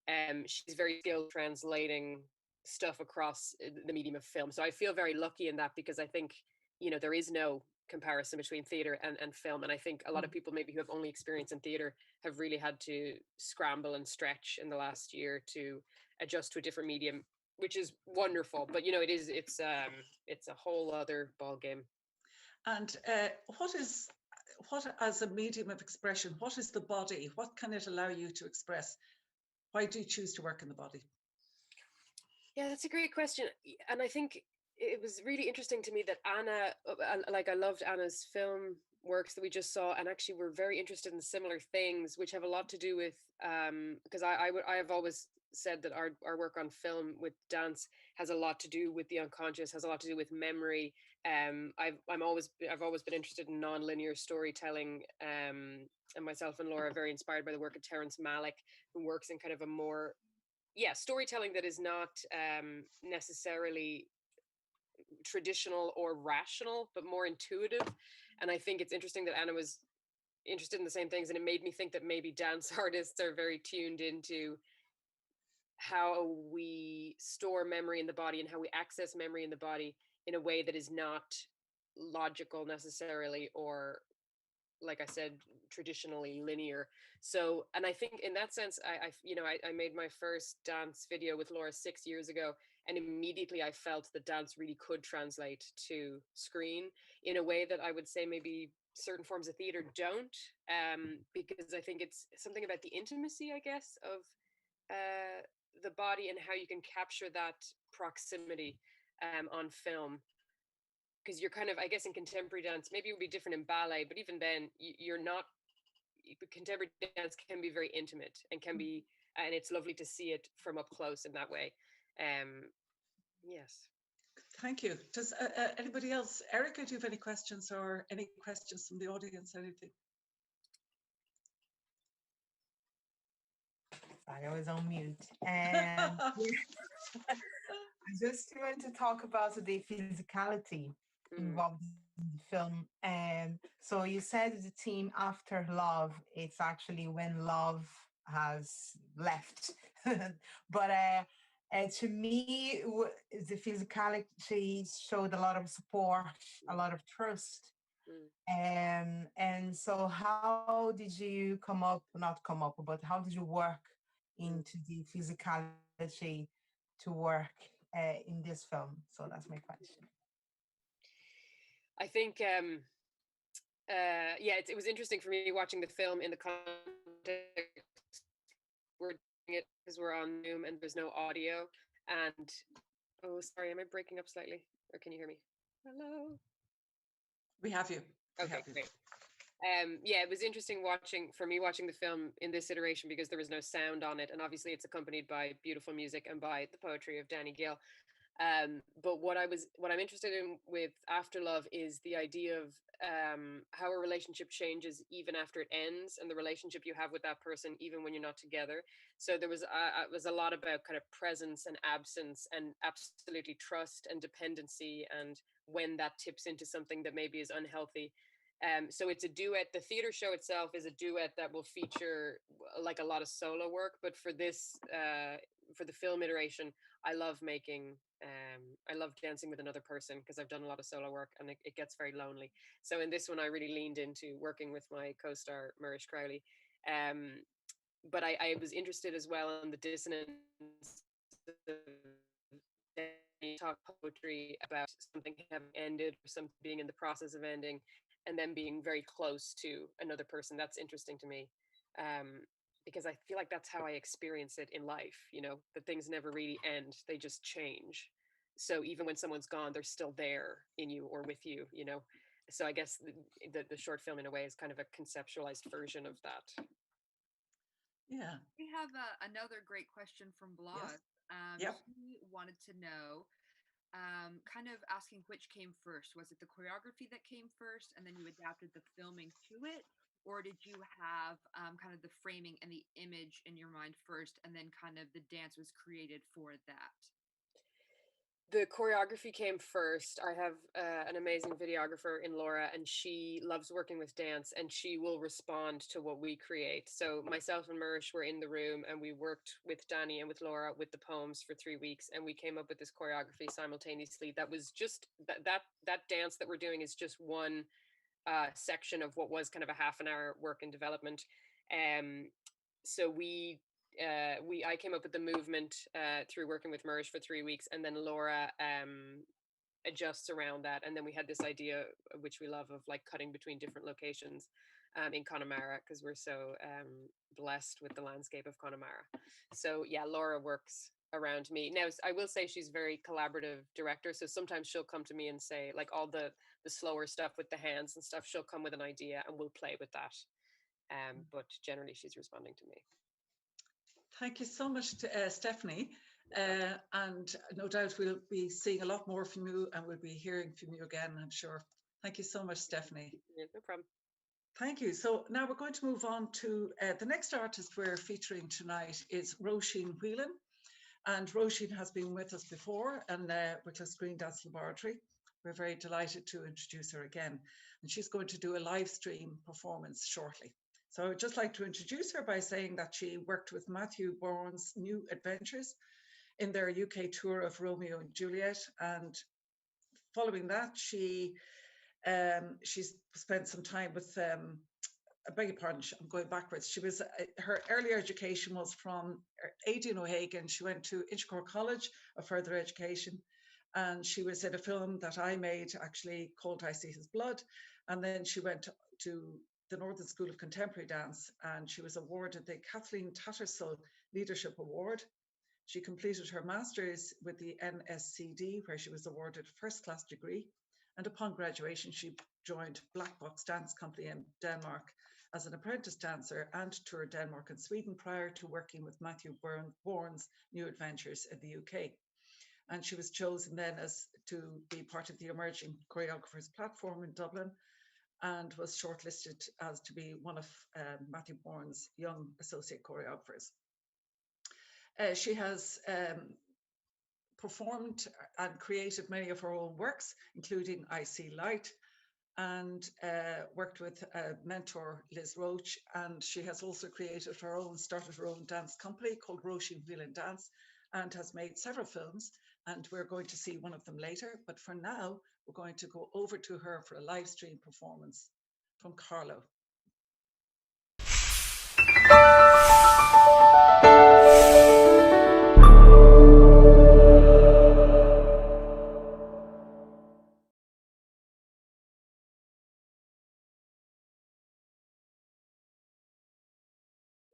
and she's very skilled translating stuff across the medium of film. So I feel very lucky in that, because I think, you know, there is no comparison between theater and film. And I think a lot of people maybe who have only experience in theater have really had to scramble and stretch in the last year to adjust to a different medium, which is wonderful. But, you know, it's a whole other ball game. And what as a medium of expression, what is the body? What can it allow you to express? Why do you choose to work in the body? Yeah, that's a great question. And I think it was really interesting to me that Anna, like I loved Anna's film works that we just saw, and actually we're very interested in similar things, which have a lot to do with, because I have always said that our work on film with dance has a lot to do with the unconscious, has a lot to do with memory. I've always been interested in non-linear storytelling, and myself and Laura are very inspired by the work of Terrence Malick, who works in kind of a more storytelling that is not necessarily traditional or rational, but more intuitive. And I think it's interesting that Anna was interested in the same things, and it made me think that maybe dance artists are very tuned into how we store memory in the body and how we access memory in the body in a way that is not logical necessarily, or, like I said, traditionally linear. So, and I think in that sense, I made my first dance video with Laura 6 years ago, And immediately I felt that dance really could translate to screen in a way that I would say maybe certain forms of theater don't, because I think it's something about the intimacy, I guess, of the body and how you can capture that proximity on film. Because you're kind of, I guess, in contemporary dance, maybe it would be different in ballet, but even then, you're not. Contemporary dance can be very intimate and can be, and it's lovely to see it from up close in that way. Yes. Thank you. Does anybody else, Erica, do you have any questions or any questions from the audience? Anything? Sorry, I was on mute. And I just want to talk about the physicality involved in the film. And so you said the theme after love, it's actually when love has left. But to me, the physicality showed a lot of support, a lot of trust. And so how did you not come up, but how did you work into the physicality to work in this film? So that's my question. I think, yeah, it was interesting for me watching the film in the context we're doing it because we're on Zoom and there's no audio. And oh, sorry, am I breaking up slightly, or can you hear me? Hello. We have you. Okay, great. Yeah, it was interesting watching the film in this iteration because there was no sound on it, and obviously it's accompanied by beautiful music and by the poetry of Danny Gale. But what I'm interested in with After Love is the idea of how a relationship changes even after it ends, and the relationship you have with that person even when you're not together. So there was it was a lot about kind of presence and absence, and absolutely trust and dependency, and when that tips into something that maybe is unhealthy. So it's a duet. The theater show itself is a duet that will feature like a lot of solo work, but for this for the film iteration, I love dancing with another person because I've done a lot of solo work and it gets very lonely. So in this one, I really leaned into working with my co-star Marion Cronin. But I was interested as well in the dissonance of talk poetry about something having ended or something being in the process of ending, and then being very close to another person. That's interesting to me. Because I feel like that's how I experience it in life, that things never really end, they just change. So even when someone's gone, they're still there in you or with you, So I guess the short film in a way is kind of a conceptualized version of that. Yeah. We have another great question from Blog. Yes. He wanted to know, kind of asking which came first. Was it the choreography that came first and then you adapted the filming to it? Or did you have kind of the framing and the image in your mind first, and then kind of the dance was created for that? The choreography came first. I have an amazing videographer in Laura, and she loves working with dance, and she will respond to what we create. So myself and Murish were in the room, and we worked with Danny and with Laura with the poems for 3 weeks, and we came up with this choreography simultaneously. That was just that dance that we're doing is just one section of what was kind of a half an hour work in development. So I came up with the movement through working with Murish for 3 weeks, and then Laura adjusts around that. And then we had this idea, which we love, of like cutting between different locations in Connemara, because we're so blessed with the landscape of Connemara. So yeah, Laura works around me. Now, I will say she's a very collaborative director. So sometimes she'll come to me and say, like, all the slower stuff with the hands and stuff, she'll come with an idea and we'll play with that. But generally she's responding to me. Thank you so much to Stephanie. And no doubt we'll be seeing a lot more from you, and we'll be hearing from you again, I'm sure. Thank you so much, Stephanie. Yeah, no problem. Thank you. So now we're going to move on to the next artist we're featuring tonight is Roisin Whelan. And Roisin has been with us before in Wicklow Screen Dance Laboratory. We're very delighted to introduce her again. And she's going to do a live stream performance shortly. So I would just like to introduce her by saying that she worked with Matthew Bourne's New Adventures in their UK tour of Romeo and Juliet. And following that, she's spent some time with I beg your pardon, I'm going backwards. She was, her earlier education was from Aidan O'Hagan. She went to Inchicore College of Further Education, and she was in a film that I made actually called I See His Blood. And then she went to the Northern School of Contemporary Dance, and she was awarded the Kathleen Tattersall Leadership Award. She completed her master's with the NSCD, where she was awarded a first-class degree. And upon graduation, she joined Black Box Dance Company in Denmark as an apprentice dancer and toured Denmark and Sweden prior to working with Matthew Bourne's New Adventures in the UK. And she was chosen then to be part of the Emerging Choreographers platform in Dublin, and was shortlisted as to be one of Matthew Bourne's young associate choreographers. She has performed and created many of her own works, including I See Light, and worked with mentor Liz Roach. And she has also started her own dance company called Roisin Whelan Dance, and has made several films, and we're going to see one of them later. But for now, we're going to go over to her for a live stream performance from Carlo.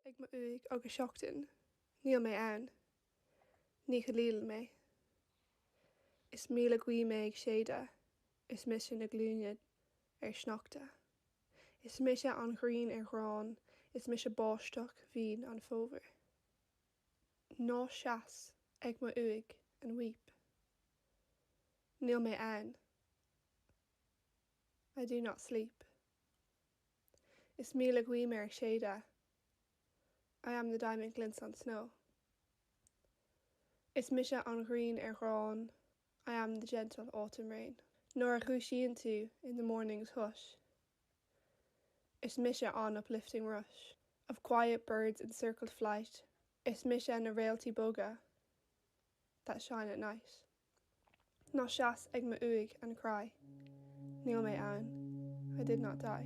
Ag ma uig agus seachtain, níl mé ann, ní chalíl mé. Is míle gui mé ag séide, is mis na glúnead sneachta. Is mis an ghrín rán, is mis báisteach hín an fóver. Ná seas ag ma uig an weep. Níl mé ann. I do not sleep. Is míle gui mé ag séide. I am the diamond glints on snow. Is misha an green rán, I am the gentle autumn rain. Nor a rushin to in the morning's hush. Is misha an uplifting rush of quiet birds in circled flight. Is misha an a realty boga that shine at night. Na shas ag ma uig and cry. Níl mé ann, I did not die.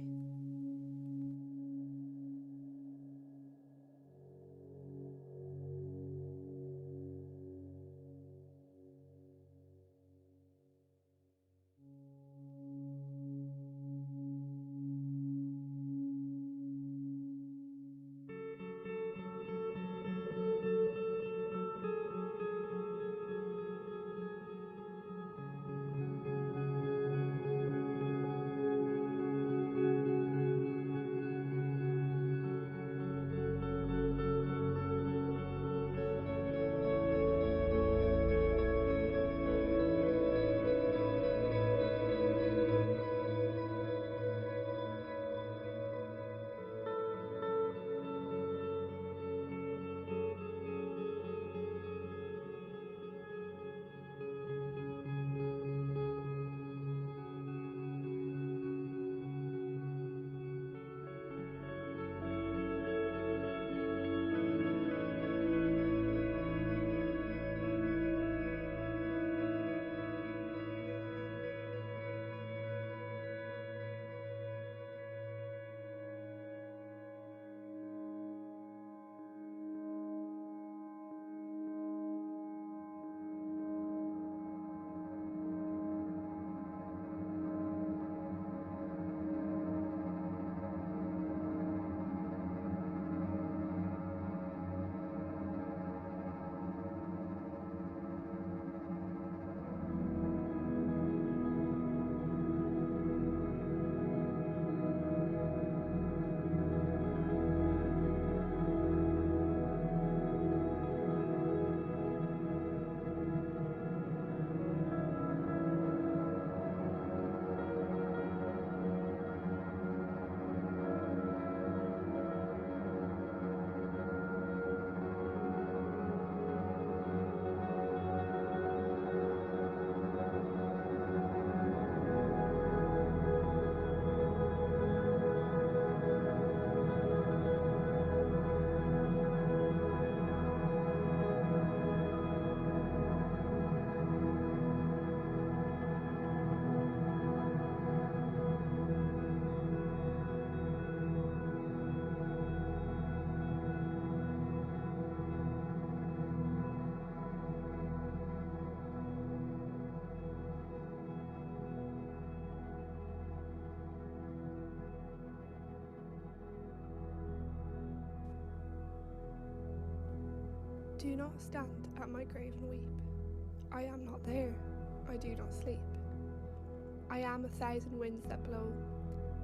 Do not stand at my grave and weep. I am not there. I do not sleep. I am 1,000 winds that blow.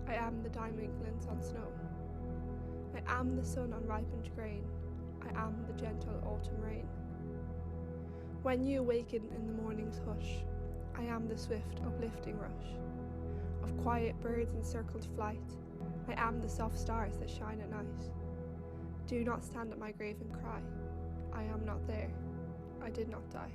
I am the diamond glints on snow. I am the sun on ripened grain. I am the gentle autumn rain. When you awaken in the morning's hush, I am the swift uplifting rush of quiet birds in circled flight. I am the soft stars that shine at night. Do not stand at my grave and cry. I am not there. I did not die.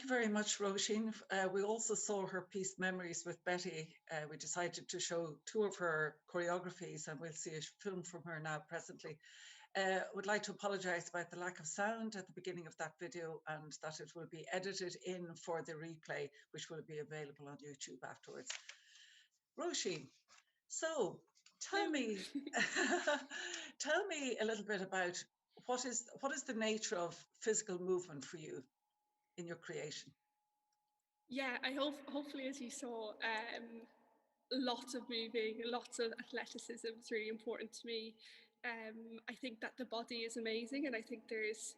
Thank you very much, Roisin. We also saw her piece Memories with Betty. We decided to show 2 of her choreographies, and we'll see a film from her now presently. Would like to apologise about the lack of sound at the beginning of that video, and that it will be edited in for the replay, which will be available on YouTube afterwards. Roisin, so tell me, tell me a little bit about what is the nature of physical movement for you in your creation? Yeah, hopefully, as you saw, lots of moving, lots of athleticism is really important to me. I think that the body is amazing, and I think there's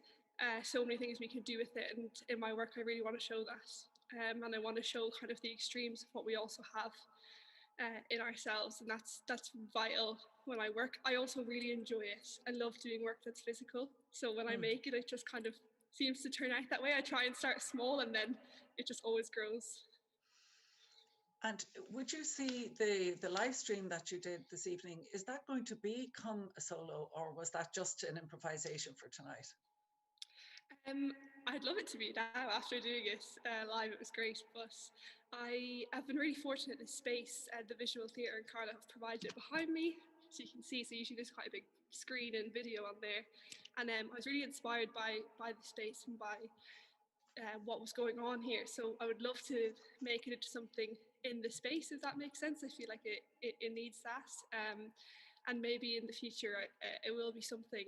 so many things we can do with it. And in my work, I really want to show that, and I want to show kind of the extremes of what we also have in ourselves, and that's vital when I work. I also really enjoy it. I love doing work that's physical. So when I make it, it just kind of seems to turn out that way. I try and start small, and then it just always grows. And would you see the live stream that you did this evening, is that going to become a solo, or was that just an improvisation for tonight? I'd love it to be now. After doing it live, it was great, but I have been really fortunate. This space, the Visual Theatre in Cardiff have provided it behind me, so you can see. So usually there's quite a big screen and video on there, and I was really inspired by the space and by what was going on here. So I would love to make it into something in the space, if that makes sense. I feel like it needs that, and maybe in the future it will be something.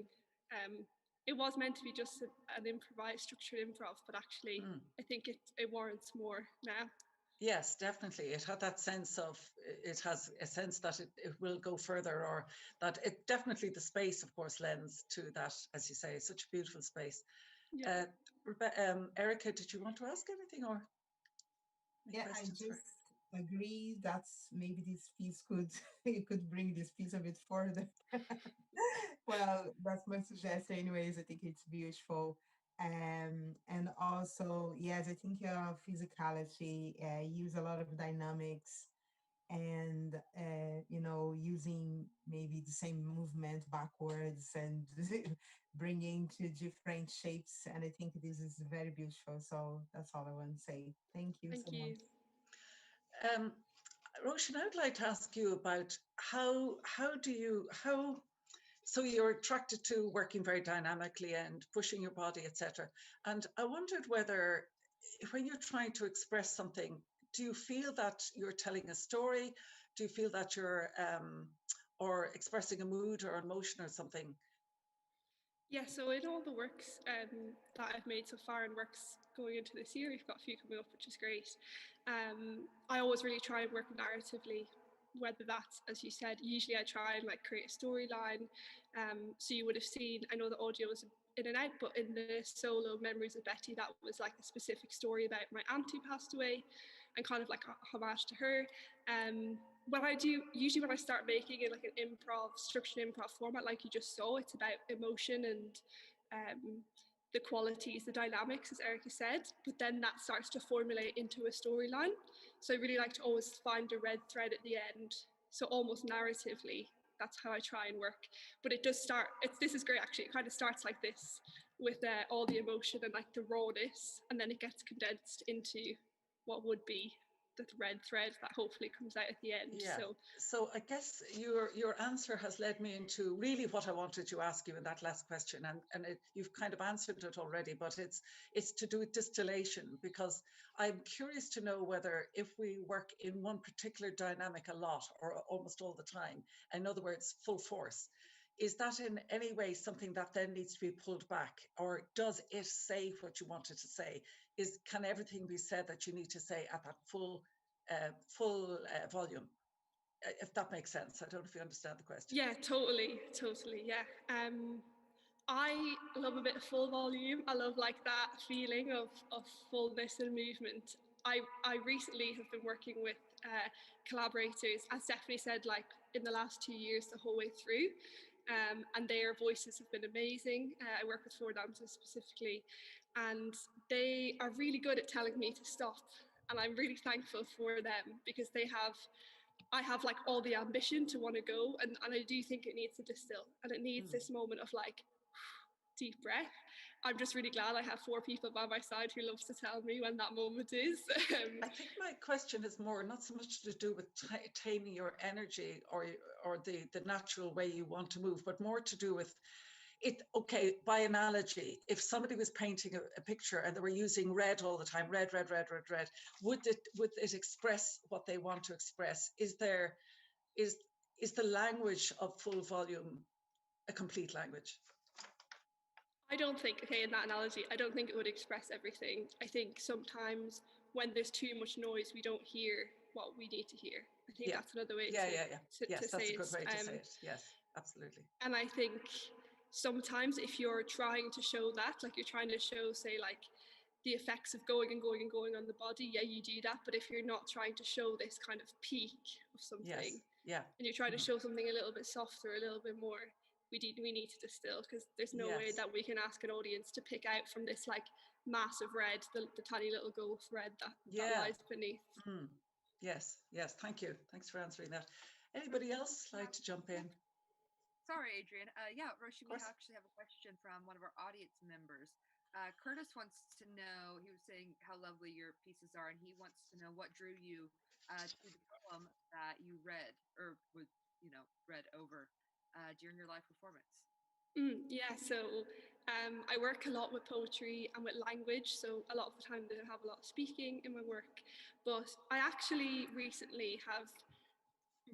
It was meant to be just an improvised, structured improv, but actually I think it warrants more now. Yes, definitely. It had that sense of, it has a sense that it will go further, or that it definitely, the space, of course, lends to that, as you say, such a beautiful space. Yeah. Erica, did you want to ask anything, or? Yeah, I just agree that maybe this piece you could bring this piece a bit further. Well, that's my suggestion anyways. I think it's beautiful. And also, yes, I think your physicality, use a lot of dynamics, and using maybe the same movement backwards and bringing to different shapes, and I think this is very beautiful. So that's all I want to say. Thank you so much. Roisin, I'd like to ask you about how so you're attracted to working very dynamically and pushing your body, etc. And I wondered whether, when you're trying to express something, do you feel that you're telling a story? Do you feel that you're or expressing a mood or emotion or something? Yeah, so in all the works that I've made so far, and works going into this year, we've got a few coming up, which is great. I always really try and work narratively, whether that's, as you said, usually I try and like create a storyline. So you would have seen, I know the audio was in and out, but in the solo Memories of Betty, that was like a specific story about my aunt who passed away, and kind of like a homage to her. What I do usually when I start making it like an improv, structured improv format, like you just saw, it's about emotion and the qualities, the dynamics, as Erica said, but then that starts to formulate into a storyline. So I really like to always find a red thread at the end. So almost narratively, that's how I try and work. But it does start, this is great actually, it kind of starts like this with all the emotion and like the rawness, and then it gets condensed into what would be the red thread that hopefully comes out at the end. Yeah. So I guess your answer has led me into really what I wanted to ask you in that last question, and you've kind of answered it already, but it's to do with distillation, because I'm curious to know whether if we work in one particular dynamic a lot or almost all the time, in other words, full force, is that in any way something that then needs to be pulled back, or does it say what you wanted to say? Can everything be said that you need to say at that full volume? If that makes sense. I don't know if you understand the question. Yeah, totally, yeah. I love a bit of full volume. I love like that feeling of fullness and movement. I recently have been working with collaborators, as Stephanie said, like in the last 2 years, the whole way through. And their voices have been amazing. I work with 4 dancers specifically, and they are really good at telling me to stop. And I'm really thankful for them, because I have like all the ambition to want to go, and I do think it needs to distill, and it needs this moment of like deep breath. I'm just really glad I have 4 people by my side who loves to tell me when that moment is. I think my question is more not so much to do with taming your energy or the natural way you want to move, but more to do with it. Okay, by analogy, if somebody was painting a picture and they were using red all the time, red, would it express what they want to express? Is the language of full volume a complete language? I don't think, okay, in that analogy, I don't think it would express everything. I think sometimes when there's too much noise, we don't hear what we need to hear. I think that's another way to Yes, say that's a it. good way to say it. Yes, absolutely. And I think sometimes if you're trying to show that, like you're trying to show, say, like the effects of going and going and going on the body, yeah, you do that. But if you're not trying to show this kind of peak of something, and you're trying to show something a little bit softer, a little bit more, we need to distill, because there's no way that we can ask an audience to pick out from this like massive red the tiny little gulf red that lies beneath. Yes, thank you. Thanks for answering that. Anybody else like to jump in? Sorry, Adrian. Roisin, we actually have a question from one of our audience members. Curtis wants to know, he was saying how lovely your pieces are, and he wants to know what drew you to the poem that you read or was, read over during your live performance. So I work a lot with poetry and with language, so a lot of the time I don't have a lot of speaking in my work, but I actually recently have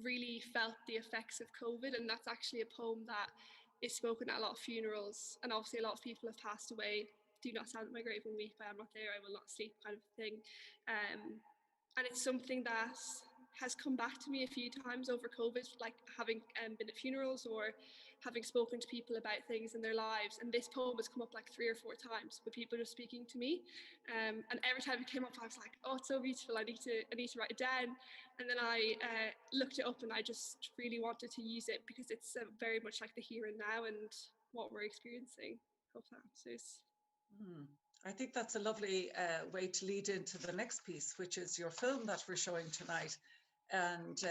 really felt the effects of COVID, and that's actually a poem that is spoken at a lot of funerals, and obviously a lot of people have passed away. Do not stand at my grave and weep, I am not there, I will not sleep, kind of thing. And it's something that has come back to me a few times over COVID, like having been at funerals or having spoken to people about things in their lives. And this poem has come up like 3 or 4 times with people just speaking to me. And every time it came up, I was like, oh, it's so beautiful, I need to write it down. And then I looked it up, and I just really wanted to use it because it's very much like the here and now and what we're experiencing. Hope that answers. I think that's a lovely way to lead into the next piece, which is your film that we're showing tonight. And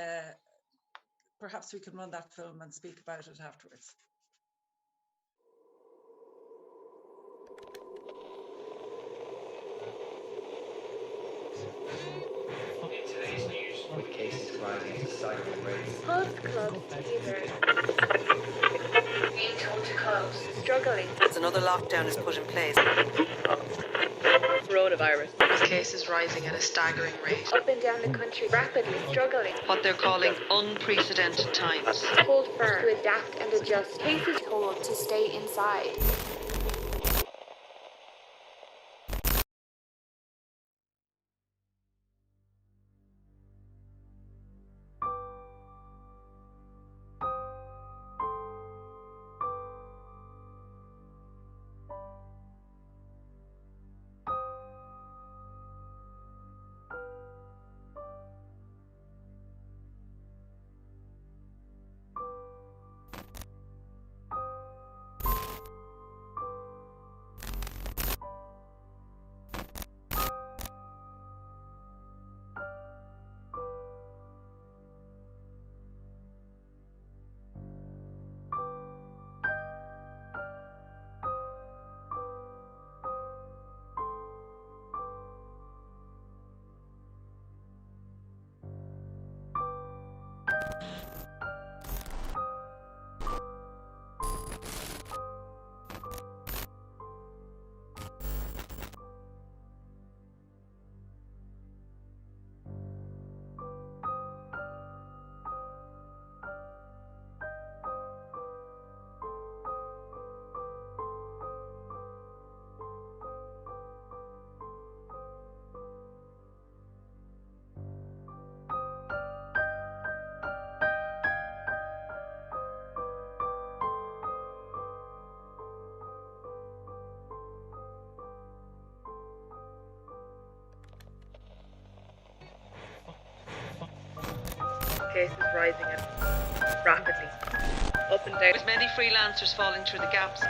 perhaps we can run that film and speak about it afterwards. In today's news, with cases rising to staggering rates. Most clubs either being told to close, struggling. As another lockdown is put in place. Coronavirus. With cases rising at a staggering rate. Up and down the country, rapidly struggling. What they're calling unprecedented times. Told firm to adapt and adjust. Cases told to stay inside. Cases rising rapidly. Up and down. With many freelancers falling through the gaps.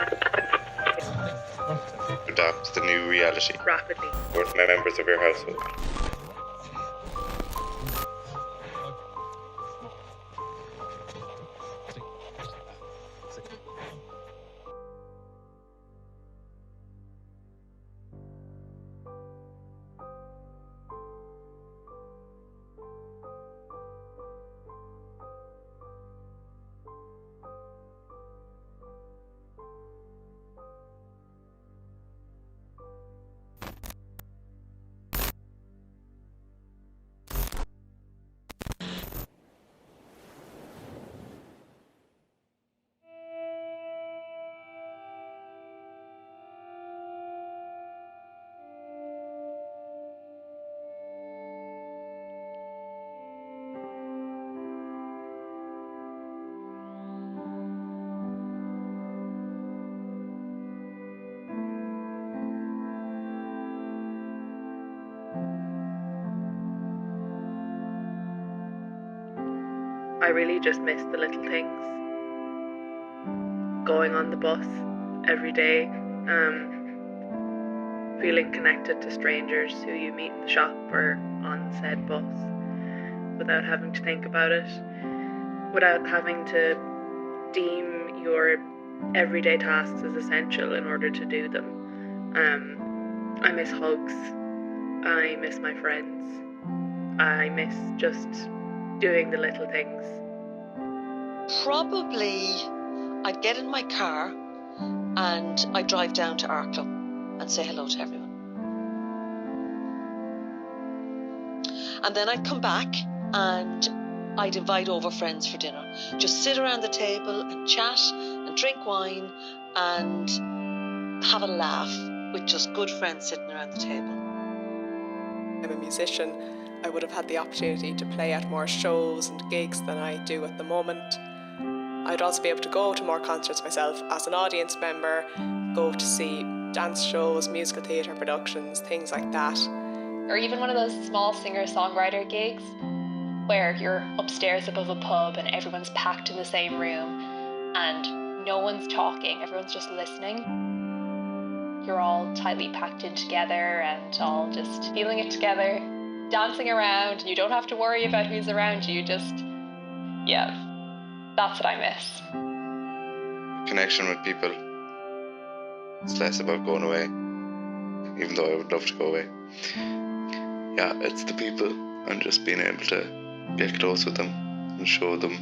Adapt to the new reality. Rapidly. With members of your household. I really just miss the little things. Going on the bus every day, feeling connected to strangers who you meet in the shop or on said bus without having to think about it, without having to deem your everyday tasks as essential in order to do them. I miss hugs. I miss my friends. I miss just doing the little things. Probably I'd get in my car and I'd drive down to our club and say hello to everyone. And then I'd come back and I'd invite over friends for dinner. Just sit around the table and chat and drink wine and have a laugh with just good friends sitting around the table. I'm a musician. I would have had the opportunity to play at more shows and gigs than I do at the moment. I'd also be able to go to more concerts myself as an audience member, go to see dance shows, musical theatre productions, things like that. Or even one of those small singer-songwriter gigs where you're upstairs above a pub and everyone's packed in the same room and no one's talking, everyone's just listening. You're all tightly packed in together and all just feeling it together, dancing around, and you don't have to worry about who's around you, just, yeah, that's what I miss. Connection with people. It's less about going away, even though I would love to go away. Yeah, it's the people and just being able to get close with them and show them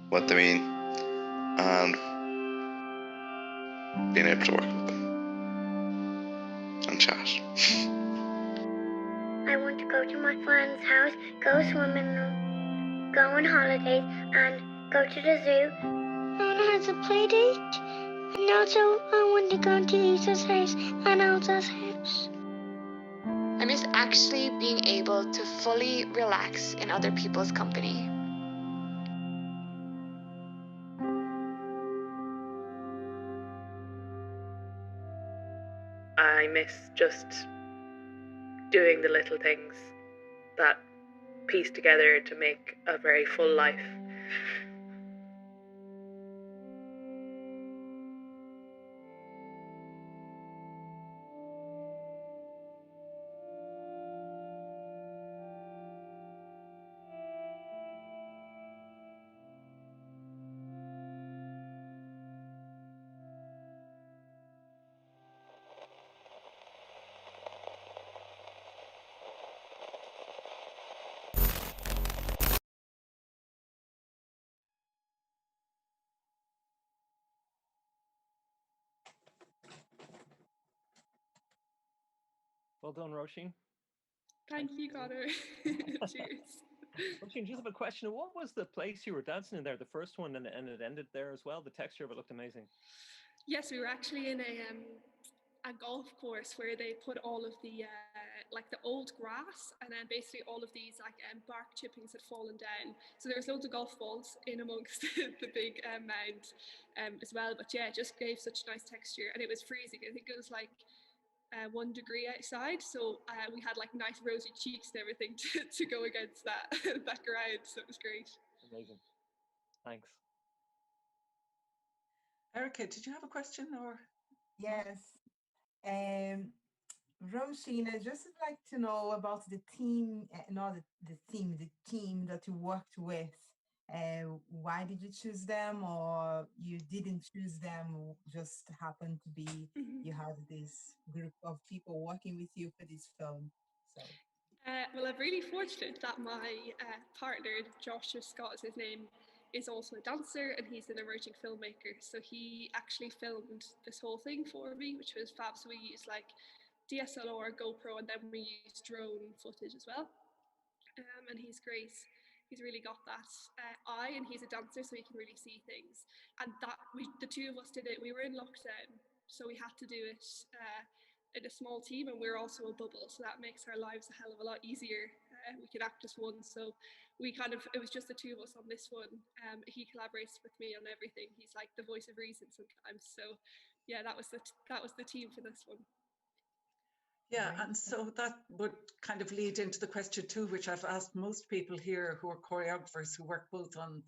what they mean and being able to work with them and chat. I want to go to my friend's house, go swimming, go on holidays and go to the zoo. I want to have a play date and also I want to go to Lisa's house and Elsa's house. I miss actually being able to fully relax in other people's company. I miss just doing the little things that piece together to make a very full life. Well done, Roisin. Thank you, Conor. Cheers. Roisin, just have a question. What was the place you were dancing in there, the first one, and it ended there as well? The texture of it looked amazing. Yes, we were actually in a golf course where they put all of the like the old grass, and then basically all of these like bark chippings had fallen down. So there was loads of golf balls in amongst the big mound as well. But yeah, it just gave such nice texture, and it was freezing. I think it was like 1 degree outside, so we had like nice rosy cheeks and everything to go against that that ground. So it was great. Amazing. Thanks. Erica, did you have a question or? Yes. Roisin, I'd just like to know about the team, not the team that you worked with. Why did you choose them, or you didn't choose them? Just happened to be you had this group of people working with you for this film. So. Well, I'm really fortunate that my partner, Joshua Scott is his name, is also a dancer and he's an emerging filmmaker. So he actually filmed this whole thing for me, which was fab. So we used like DSLR, GoPro, and then we used drone footage as well. And he's great. He's really got that eye, and he's a dancer, so he can really see things. And that the two of us did it. We were in lockdown, so we had to do it in a small team, and we're also a bubble, so that makes our lives a hell of a lot easier. We can act as one, so it was just the two of us on this one. He collaborates with me on everything. He's like the voice of reason sometimes. So yeah, that was the team for this one. Yeah, and so that would kind of lead into the question too, which I've asked most people here who are choreographers who work both on,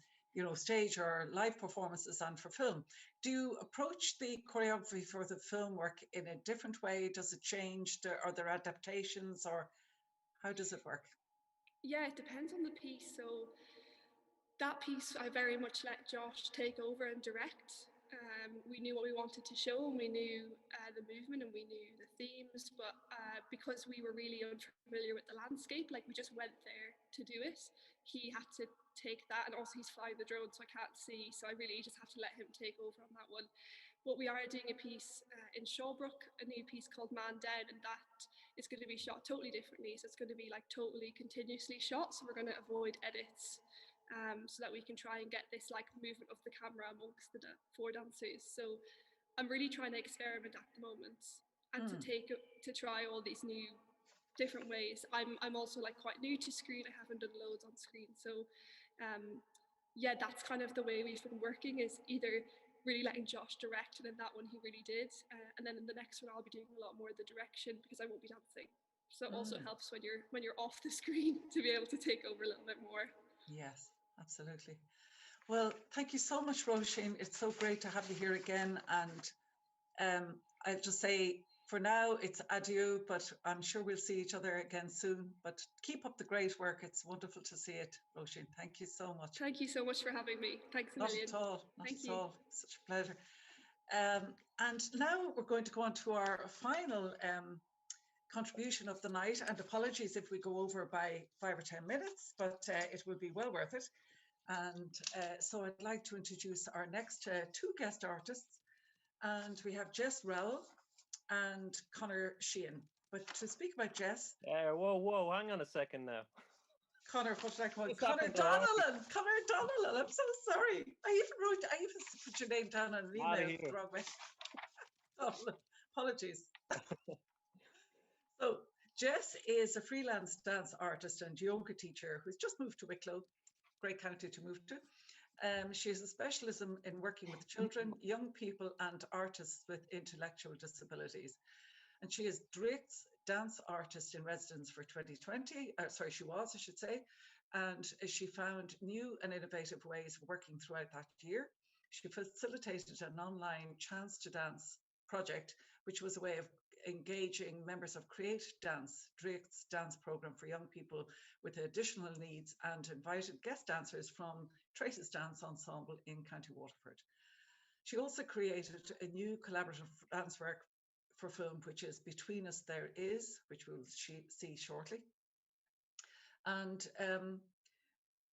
stage or live performances and for film. Do you approach the choreography for the film work in a different way? Does it change? Are there adaptations, or how does it work? Yeah, it depends on the piece. So that piece, I very much let Josh take over and direct. We knew what we wanted to show, and we knew the movement, and we knew the themes. But because we were really unfamiliar with the landscape, like we just went there to do it. He had to take that, and also he's flying the drone, so I can't see. So I really just have to let him take over on that one. But we are doing a piece in Shawbrook, a new piece called Man Down, and that is going to be shot totally differently. So it's going to be like totally continuously shot. So we're going to avoid edits. So that we can try and get this like movement of the camera amongst the four dancers. So I'm really trying to experiment at the moment and to try all these new different ways. I'm also like quite new to screen. I haven't done loads on screen. So yeah, that's kind of the way we've been working, is either really letting Josh direct, and in that one he really did, and then in the next one I'll be doing a lot more of the direction because I won't be dancing. So it also helps when you're off the screen to be able to take over a little bit more. Yes, absolutely. Well, thank you so much, Roisin. It's so great to have you here again. And I'll just say for now, it's adieu, but I'm sure we'll see each other again soon. But keep up the great work. It's wonderful to see it, Roisin. Thank you so much. Thank you so much for having me. Thanks a million. Not at all. Not Thank at you. all. Such a pleasure. And now we're going to go on to our final contribution of the night, and apologies if we go over by 5 or 10 minutes, but it will be well worth it. And so I'd like to introduce our next two guest artists, and we have Jess Rowell and Conor Sheehan. But to speak about Jess, whoa, hang on a second now. Conor, what did I call it? Conor Donelan. Conor Donelan. I'm so sorry. I even put your name down on an email the wrong way. Apologies. So Jess is a freelance dance artist and yoga teacher who's just moved to Wicklow, great county to move to. She has a specialism in working with children, young people and artists with intellectual disabilities. And she is Drake's dance artist in residence for 2020. She was, I should say. And she found new and innovative ways of working throughout that year. She facilitated an online Chance to Dance project, which was a way of engaging members of Create Dance, Drake's dance program for young people with additional needs, and invited guest dancers from Trace's Dance Ensemble in County Waterford. She also created a new collaborative dance work for film, which is Between Us There Is, which we'll see shortly. And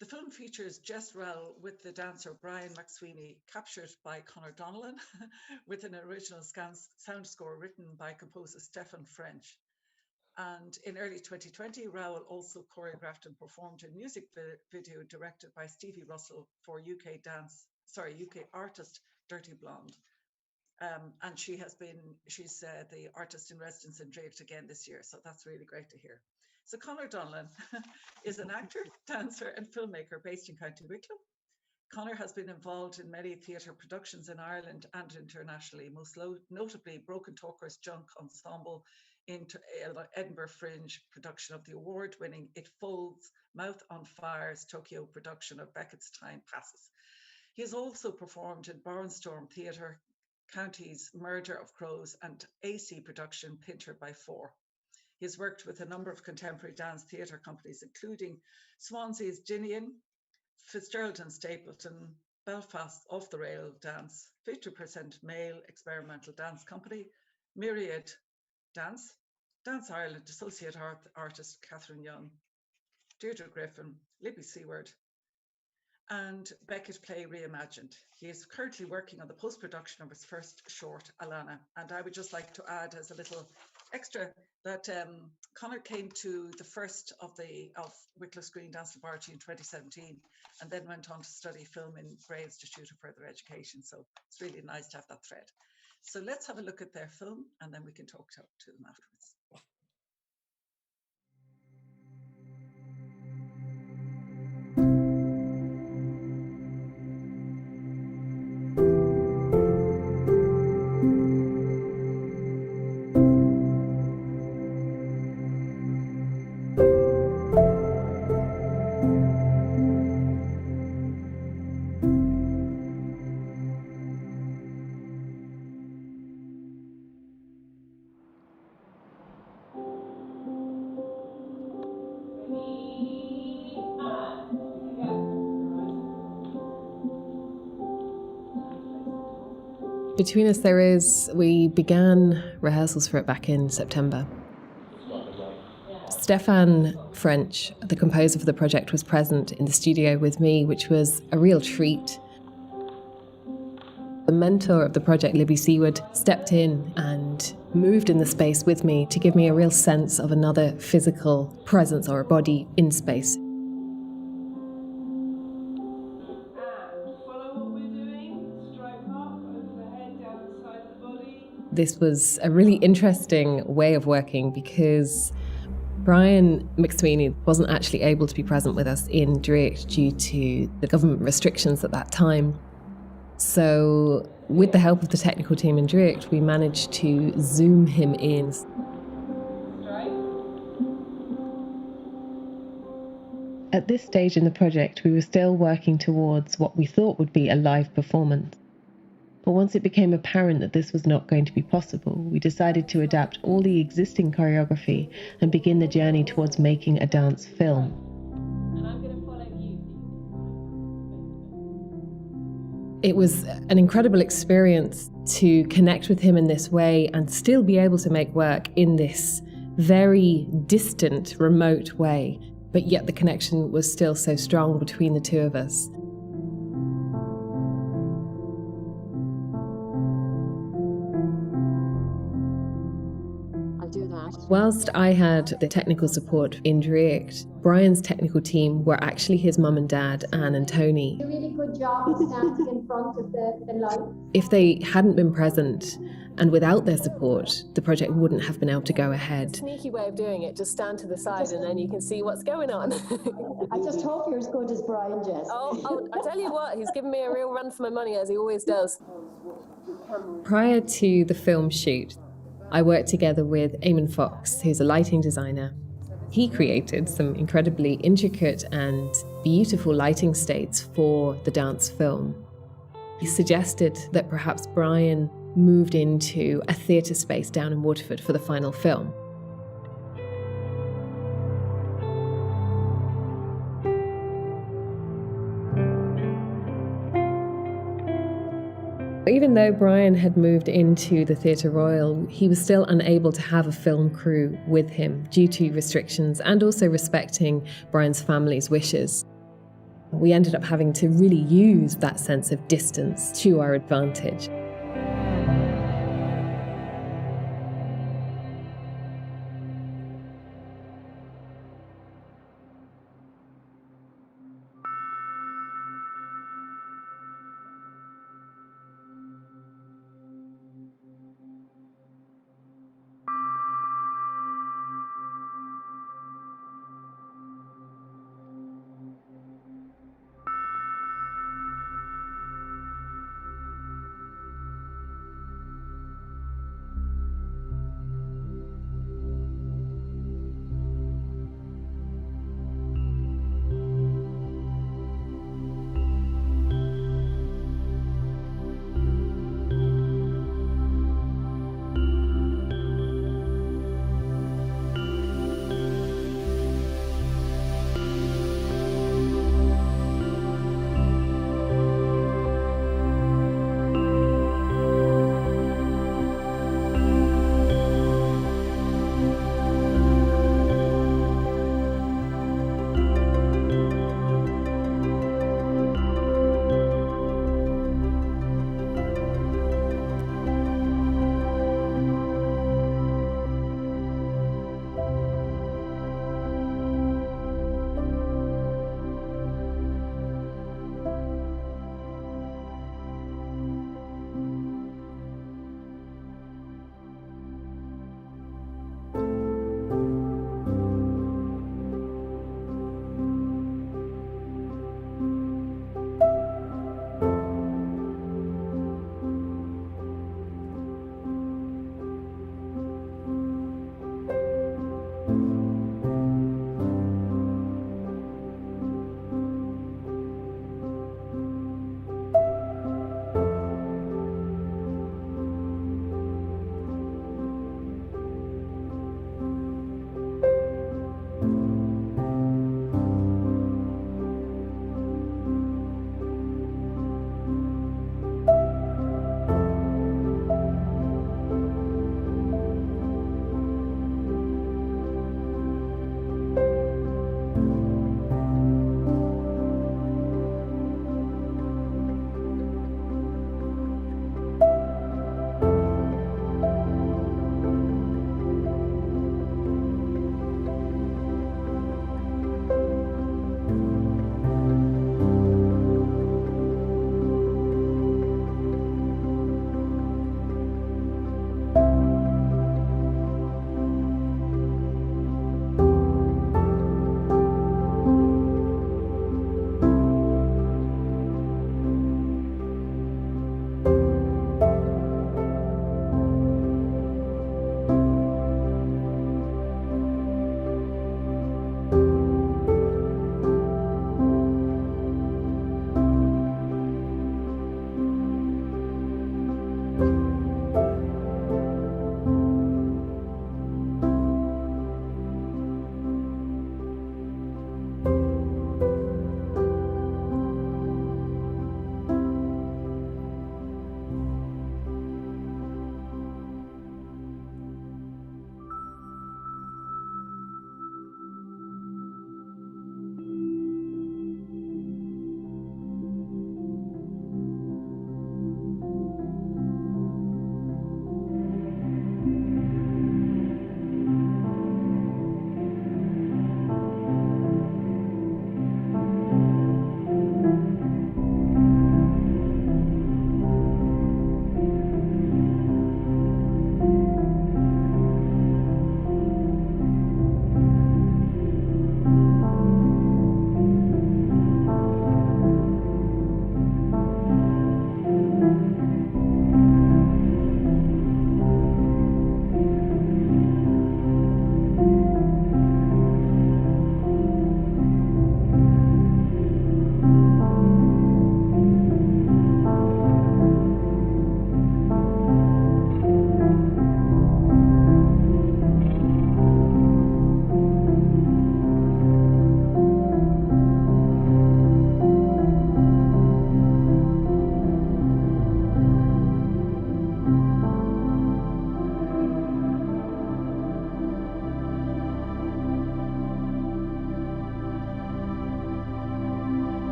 the film features Jess Rowell with the dancer Brian McSweeney, captured by Conor Donelan, with an original sound score written by composer Stefan French. And in early 2020, Rowell also choreographed and performed a music video directed by Stevie Russell for UK artist Dirty Blonde. And she's the artist in residence in Drake again this year. So that's really great to hear. So Conor Donelan is an actor, dancer and filmmaker based in County Wicklow. Conor has been involved in many theatre productions in Ireland and internationally, most notably Broken Talkers Junk Ensemble in Edinburgh Fringe production of the award-winning It Folds, Mouth on Fire's Tokyo production of Beckett's Time Passes. He has also performed in Barnstorm Theatre, County's Murder of Crows and AC production Pinter by Four. He has worked with a number of contemporary dance theatre companies, including Swansea's Ginian, Fitzgerald and Stapleton, Belfast Off the Rail Dance, 50% Male Experimental Dance Company, Myriad Dance, Dance Ireland Associate Artist Catherine Young, Deirdre Griffin, Libby Seward, and Beckett Play Reimagined. He is currently working on the post-production of his first short, Alana. And I would just like to add as a little extra that Conor came to the first of Wicklow Screen Dance Laboratory in 2017 and then went on to study film in Bray Institute of Further Education. So it's really nice to have that thread. So let's have a look at their film and then we can talk to them afterwards. Between Us There Is, we began rehearsals for it back in September. Stefan French, the composer for the project, was present in the studio with me, which was a real treat. The mentor of the project, Libby Seward, stepped in and moved in the space with me to give me a real sense of another physical presence or a body in space. This was a really interesting way of working because Brian McSweeney wasn't actually able to be present with us in Drake due to the government restrictions at that time. So with the help of the technical team in Drake, we managed to zoom him in. At this stage in the project, we were still working towards what we thought would be a live performance. But once it became apparent that this was not going to be possible, we decided to adapt all the existing choreography and begin the journey towards making a dance film. It was an incredible experience to connect with him in this way and still be able to make work in this very distant, remote way, but yet the connection was still so strong between the two of us. Whilst I had the technical support in Drake, Brian's technical team were actually his mum and dad, Anne and Tony. A really good job of standing in front of the light. If they hadn't been present and without their support, the project wouldn't have been able to go ahead. Sneaky way of doing it, just stand to the side and then you can see what's going on. I just hope you're as good as Brian, Jess. Oh, I tell you what, he's given me a real run for my money, as he always does. Prior to the film shoot, I worked together with Eamon Fox, who's a lighting designer. He created some incredibly intricate and beautiful lighting states for the dance film. He suggested that perhaps Brian moved into a theatre space down in Waterford for the final film. Even though Brian had moved into the Theatre Royal, he was still unable to have a film crew with him due to restrictions and also respecting Brian's family's wishes. We ended up having to really use that sense of distance to our advantage.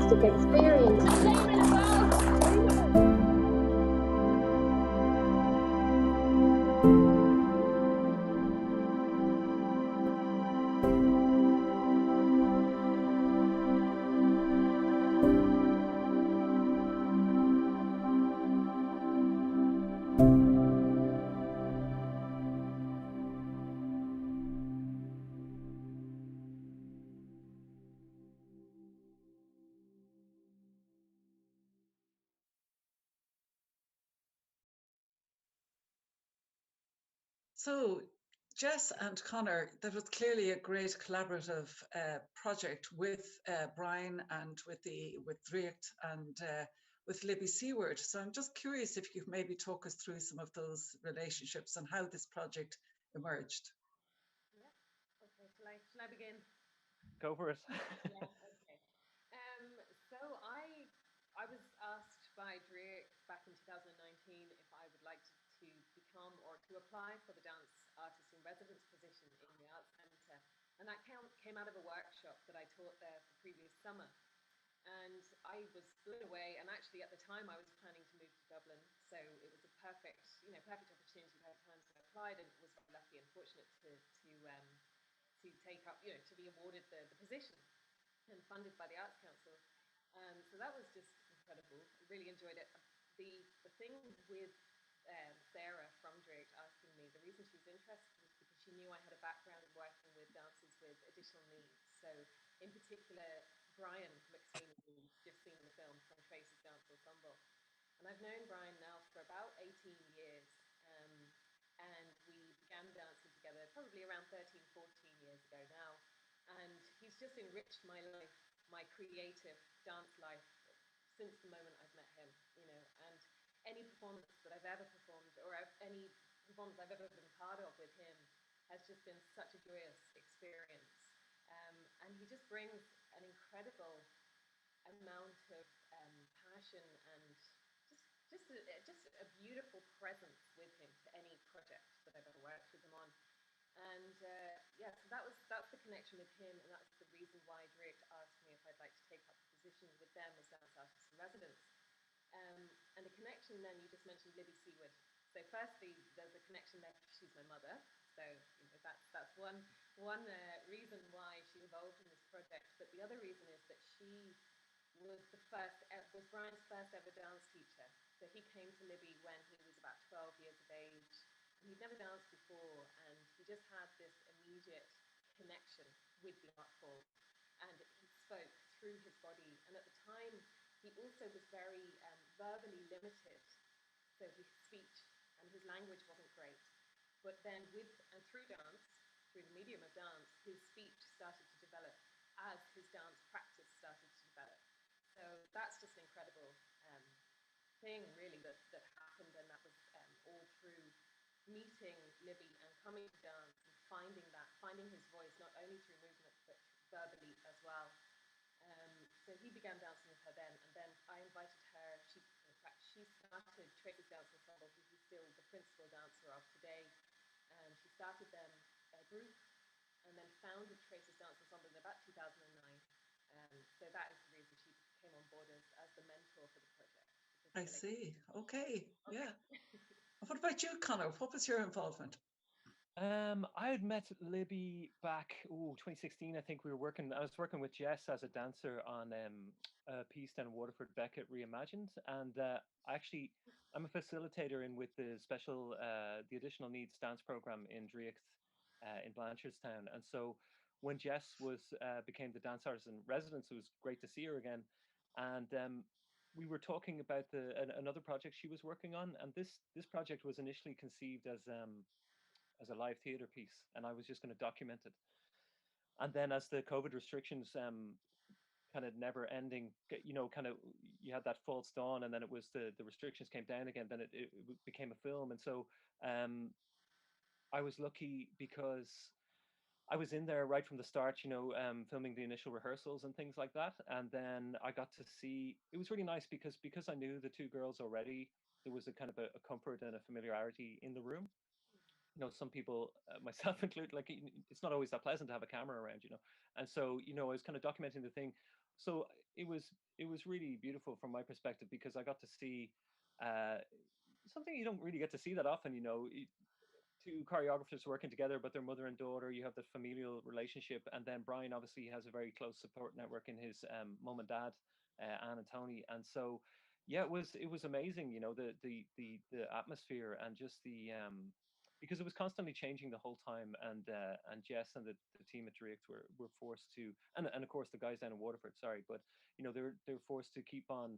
fantastic experience. So, Jess and Conor, that was clearly a great collaborative project with Brian and with Drake and with Libby Seward. So I'm just curious if you could maybe talk us through some of those relationships and how this project emerged. Yeah. Okay. Shall I begin? Go for it. Yeah. Okay. So I was asked by Drake back in 2019 if I would like to become or to apply for the dance artist in residence position in the Arts Centre, and that came out of a workshop that I taught there the previous summer. And I was blown away. And actually, at the time, I was planning to move to Dublin, so it was a perfect opportunity by the time. So I applied, and was very lucky and fortunate to take up, to be awarded the position and funded by the Arts Council. So that was just incredible. I really enjoyed it. The thing with Sarah from Drake asking me, the reason she was interested was because she knew I had a background in working with dancers with additional needs. So in particular, Brian McSweeney, who you've seen in the film, from Tracy's Dance Ensemble. And I've known Brian now for about 18 years. And we began dancing together probably around 13, 14 years ago now. And he's just enriched my life, my creative dance life, since the moment I've met him, and any performance that I've ever performed, or any performance I've ever been part of with him, has just been such a joyous experience. And he just brings an incredible amount of passion and just a beautiful presence with him to any project that I've ever worked with him on. And so that's the connection with him, and that's the reason why Drake asked me if I'd like to take up the position with them as dance artists in residence. And the connection then, you just mentioned Libby Seward. So firstly, there's a connection there because she's my mother. So that's one reason why she's involved in this project. But the other reason is that she was Brian's first ever dance teacher. So he came to Libby when he was about 12 years of age. And he'd never danced before, and he just had this immediate connection with the art form. And he spoke through his body. And at the time, he also was very verbally limited. So his speech and his language wasn't great. But then through dance, through the medium of dance, his speech started to develop as his dance practice started to develop. So that's just an incredible thing, really, that happened, and that was all through meeting Libby and coming to dance and finding his voice, not only through movement, but verbally as well. So he began dancing with her then, and then I invited her. She started Tracy's Dance Ensemble, who he's still the principal dancer of today. She started them a group, and then founded Tracy's Dance Ensemble in about 2009. So that is the reason she came on board as the mentor for the project. I see. Okay. Yeah. What about you, Conor? What was your involvement? I had met Libby back 2016. I think I was working with Jess as a dancer on a piece down in Waterford, Beckett Reimagined, and I'm a facilitator in with the special the additional needs dance program in Drake in Blanchardstown. And so when Jess became the dance artist in residence, it was great to see her again. And we were talking about another project she was working on, and this project was initially conceived as a live theater piece, and I was just going to document it. And then as the COVID restrictions kind of never ending, you had that false dawn, and then it was the restrictions came down again, then it became a film. And so I was lucky because I was in there right from the start, filming the initial rehearsals and things like that. And then I got to see, it was really nice because I knew the two girls already. There was a kind of a comfort and a familiarity in the room. Some people, myself included, like, it's not always that pleasant to have a camera around, and so, I was kind of documenting the thing, so it was really beautiful from my perspective, because I got to see uh, something you don't really get to see that often. Two choreographers working together, but they're mother and daughter. You have the familial relationship, and then Brian obviously has a very close support network in his mum and dad, Anne and Tony, and so yeah, it was amazing. The atmosphere, and just because it was constantly changing the whole time, and Jess and the team at Direct were forced to, and of course the guys down in Waterford, sorry, but they're forced to keep on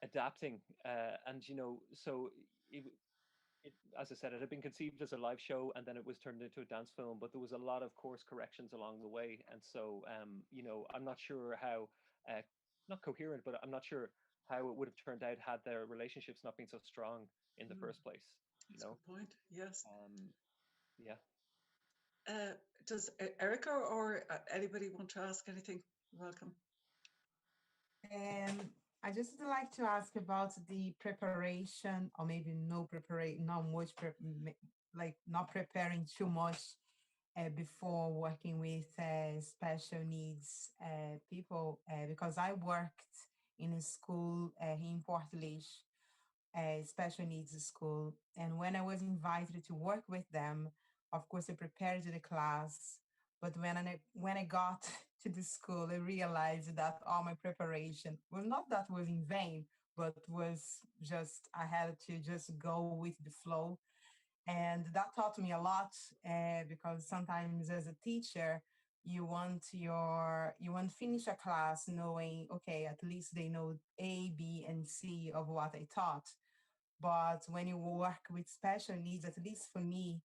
adapting, and so as I said, it had been conceived as a live show, and then it was turned into a dance film. But there was a lot of course corrections along the way, and so I'm not sure how, not coherent, but I'm not sure how it would have turned out had their relationships not been so strong in the first place. That's a good point. Yes. Yeah. Does Erica or anybody want to ask anything? Welcome. I just would like to ask about the preparation, or maybe no preparation, not much, like not preparing too much before working with special needs people, because I worked in a school in Portlaoise, special needs school, and when I was invited to work with them, of course I prepared the class, but when I got to the school, I realized that all my preparation, well, not that was in vain, but was just, I had to just go with the flow. And that taught me a lot, because sometimes as a teacher, you want to finish a class knowing, okay, at least they know A, B, and C of what I taught. But when you work with special needs, at least for me,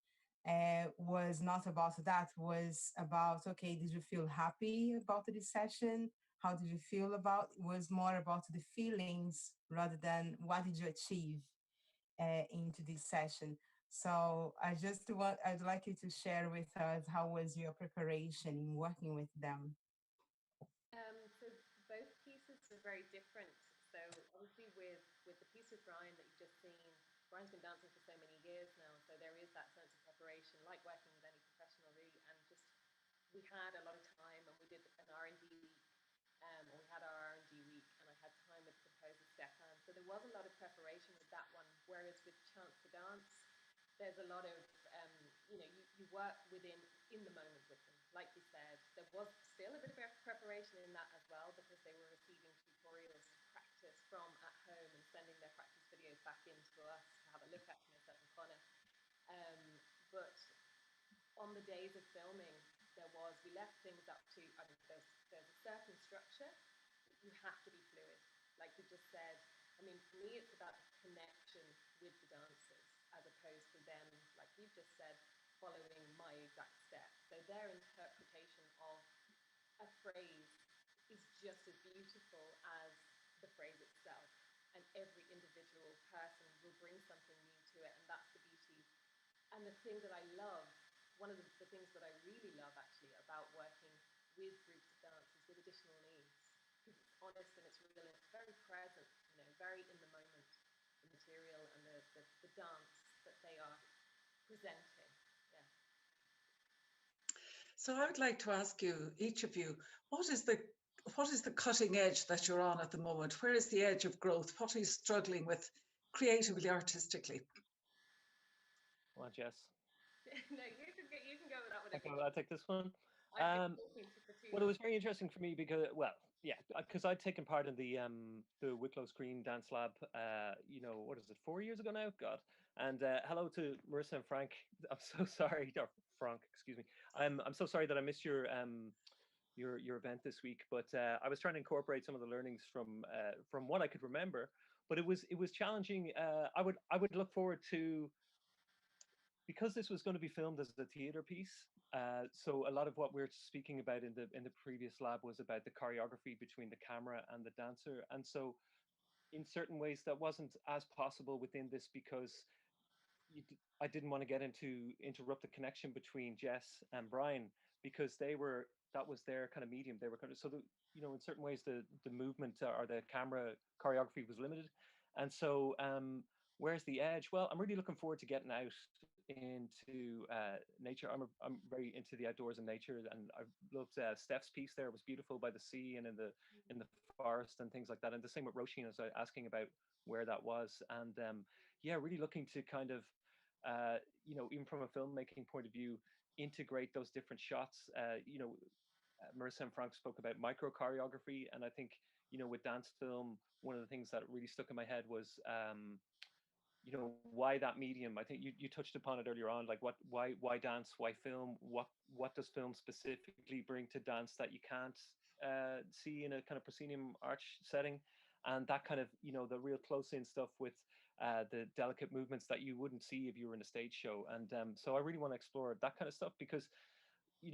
was not about that. Was about, okay, did you feel happy about this session? How did you feel about? Was more about the feelings rather than what did you achieve into this session. So I'd like you to share with us how was your preparation in working with them. So both pieces are very different. So obviously with the piece with Brian that you've just seen, Brian's been dancing for so many years now, so there is that sense of preparation, like working with any professional really, and just we had a lot of time, and we did an R&D week, or we had our R&D week, and I had time with the composer Stefan, so there was a lot of preparation with that one, whereas with Chance to Dance, there's a lot of, you work in the moment with them. Like you said, there was still a bit of preparation in that as well, because they were receiving tutorials to practice from at home and sending their practice videos back into us to have a look at, myself and Conor. But on the days of filming, we left things up to, there's a certain structure, you have to be fluid. Like you just said, for me, it's about the connection with the dancers, as opposed to them, like you've just said, following my exact step. So their interpretation of a phrase is just as beautiful as the phrase itself. And every individual person will bring something new to it, and that's the beauty. And the thing that I love, one of the things that I really love actually about working with groups of dancers with additional needs, because it's honest and it's real and it's very present, very in the moment, the material and the dance that they are presenting. Yeah. So I would like to ask you, each of you, what is the cutting edge that you're on at the moment? Where is the edge of growth? What are you struggling with creatively, artistically? Come on, Jess. No, you can go with that one. Okay, I'll take this one. Well, it was very interesting for me because, because I'd taken part in the Wicklow Screen Dance Lab, what is it, 4 years ago now? God. And hello to Marissa and Frank. I'm so sorry, or Frank, excuse me. I'm so sorry that I missed your event this week, but I was trying to incorporate some of the learnings from what I could remember. But it was challenging. I would look forward to, because this was going to be filmed as a theater piece, so a lot of what we're speaking about in the previous lab was about the choreography between the camera and the dancer, and so in certain ways that wasn't as possible within this, because I didn't want to interrupt the connection between Jess and Brian, because that was their kind of medium. They were kind of, so in certain ways the movement or the camera choreography was limited, and so where's the edge? Well, I'm really looking forward to getting out into nature. I'm very into the outdoors and nature, and I loved Steph's piece there. It was beautiful by the sea and in the forest and things like that. And the same with Roisin, as I was asking about where that was. And yeah, really looking to kind of even from a filmmaking point of view, integrate those different shots. Marissa and Frank spoke about micro choreography, and I think with dance film, one of the things that really stuck in my head was why that medium. I think you touched upon it earlier on, like why dance, why film, what does film specifically bring to dance that you can't see in a kind of proscenium arch setting, and that kind of the real close in stuff with the delicate movements that you wouldn't see if you were in a stage show. And so I really want to explore that kind of stuff, because you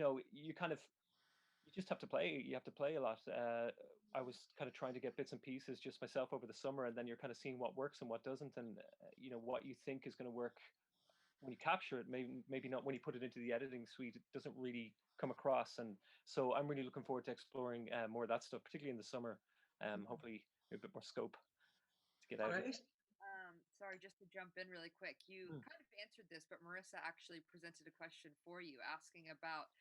just have to play. You have to play a lot. I was kind of trying to get bits and pieces just myself over the summer, and then you're kind of seeing what works and what doesn't, and what you think is going to work when you capture it, maybe not when you put it into the editing suite. It doesn't really come across, and so I'm really looking forward to exploring more of that stuff, particularly in the summer. Hopefully, a bit more scope to get out. Right. Sorry, just to jump in really quick. You kind of answered this, but Marissa actually presented a question for you, asking about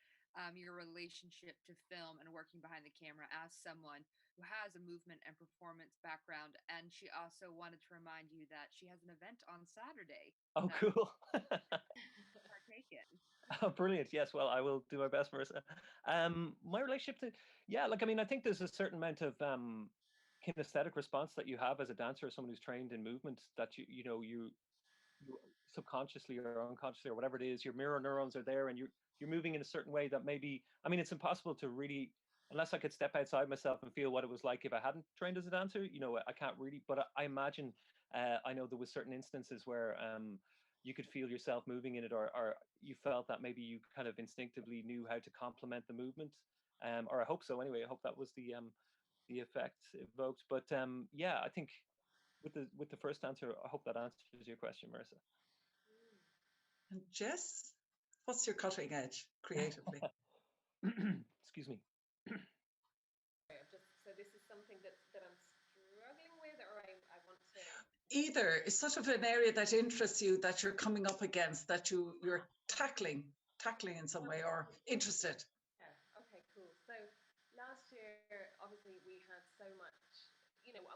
your relationship to film and working behind the camera as someone who has a movement and performance background. And she also wanted to remind you that she has an event on Saturday. Oh, cool. Partake in. Oh, brilliant. Yes, well, I will do my best, Marissa. My relationship to, I think there's a certain amount of kinesthetic response that you have as a dancer, or someone who's trained in movement, that you subconsciously or unconsciously or whatever it is, your mirror neurons are there, and you're moving in a certain way that maybe, it's impossible to really, unless I could step outside myself and feel what it was like if I hadn't trained as a dancer, I can't really, but I imagine, I know there was certain instances where you could feel yourself moving in it, or you felt that maybe you kind of instinctively knew how to complement the movement, or I hope so anyway. I hope that was the effect evoked. But yeah, I think with the first answer, I hope that answers your question, Marissa. And Jess, what's your cutting edge creatively? Excuse me. So this is something that I'm struggling with, or I want to. Either is sort of an area that interests you, that you're coming up against, that you're tackling in some way, or interested. Yeah. Okay. Cool. So last year, obviously, we had so much.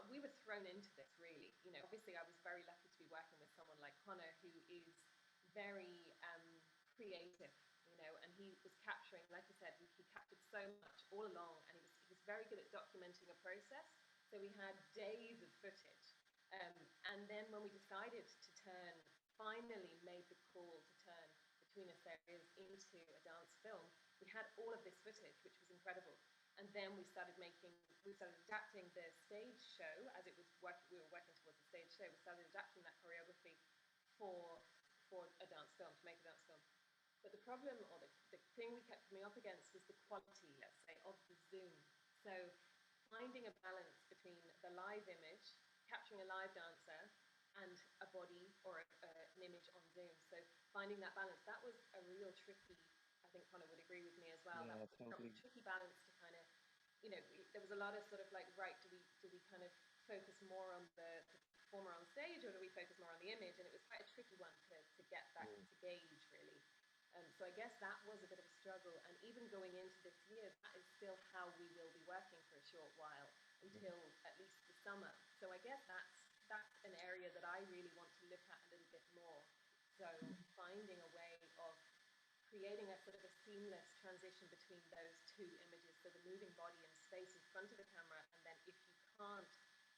We were thrown into this really. Obviously, I was very lucky to be working with someone like Conor, who is very creative. And he was capturing, like I said, he captured so much all along, and he was very good at documenting a process. So we had days of footage. And then when we decided to finally made the call to turn Between Us Areas into a dance film, we had all of this footage, which was incredible. And then we started adapting the stage show, as we were working towards the stage show. We started adapting that choreography for a dance film, to make a dance film. But the problem, or the thing we kept coming up against, was the quality, let's say, of the zoom. So finding a balance between the live image, capturing a live dancer, and a body or an image on zoom. So finding that balance, that was a real tricky, I think Conor would agree with me as well, Yeah, that was totally. a tricky balance to kind of, there was a lot of sort of like, right, do we kind of focus more on the performer on stage, or do we focus more on the image? And it was quite a tricky one to get that to gauge, really. So I guess that was a bit of a struggle, and even going into this year, that is still how we will be working for a short while, until at least the summer. So I guess that's an area that I really want to look at a little bit more. So finding a way of creating a sort of a seamless transition between those two images, so the moving body and space in front of the camera, and then if you can't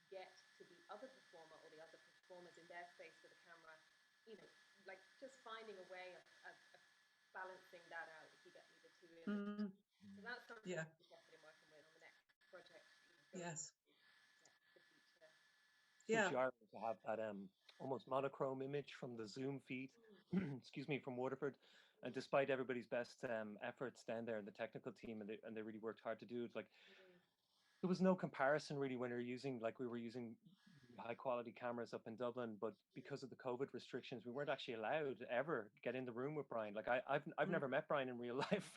get to the other performer or the other performers in their space for the camera, like just finding a way of balancing that out, if you get me, the two images. So that's something I'm interested in working with on the next project. Yes. The future. So jarring to have that almost monochrome image from the Zoom feed, excuse me, from Waterford. And despite everybody's best efforts down there in the technical team, and they really worked hard to do it, like there was no comparison really when we were using high quality cameras up in Dublin, but because of the COVID restrictions, we weren't actually allowed to ever get in the room with Brian. Like I've never met Brian in real life.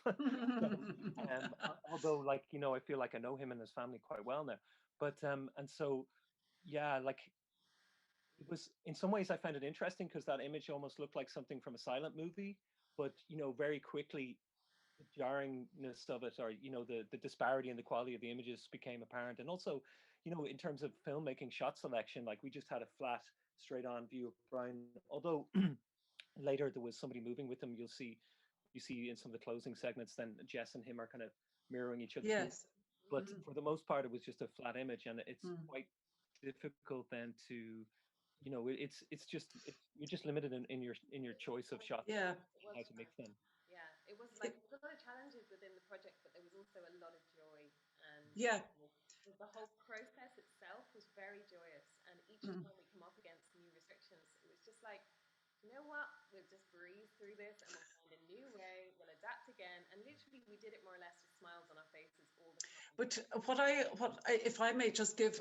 Although I feel like I know him and his family quite well now. But and so yeah, like It was, in some ways I found it interesting because that image almost looked like something from a silent movie, but very quickly the jarringness of it, or the disparity in the quality of the images became apparent. And also, in terms of filmmaking, shot selection, like we just had a flat straight on view of Brian, although later there was somebody moving with him. You see in some of the closing segments, then Jess and him are kind of mirroring each other's movements. Yes. But for the most part, it was just a flat image, and it's Mm. quite difficult then to, you're just limited in your choice of shots. Yeah. And how to mix them. Yeah, it was like there was a lot of challenges within the project, but there was also a lot of joy, and Yeah. the whole process itself was very joyous. And each Mm. time we come up against new restrictions, it was just like, you know what? We'll just breeze through this, and we'll find a new way. We'll adapt again, and literally, we did it more or less with smiles on our faces all the time. But if I may just give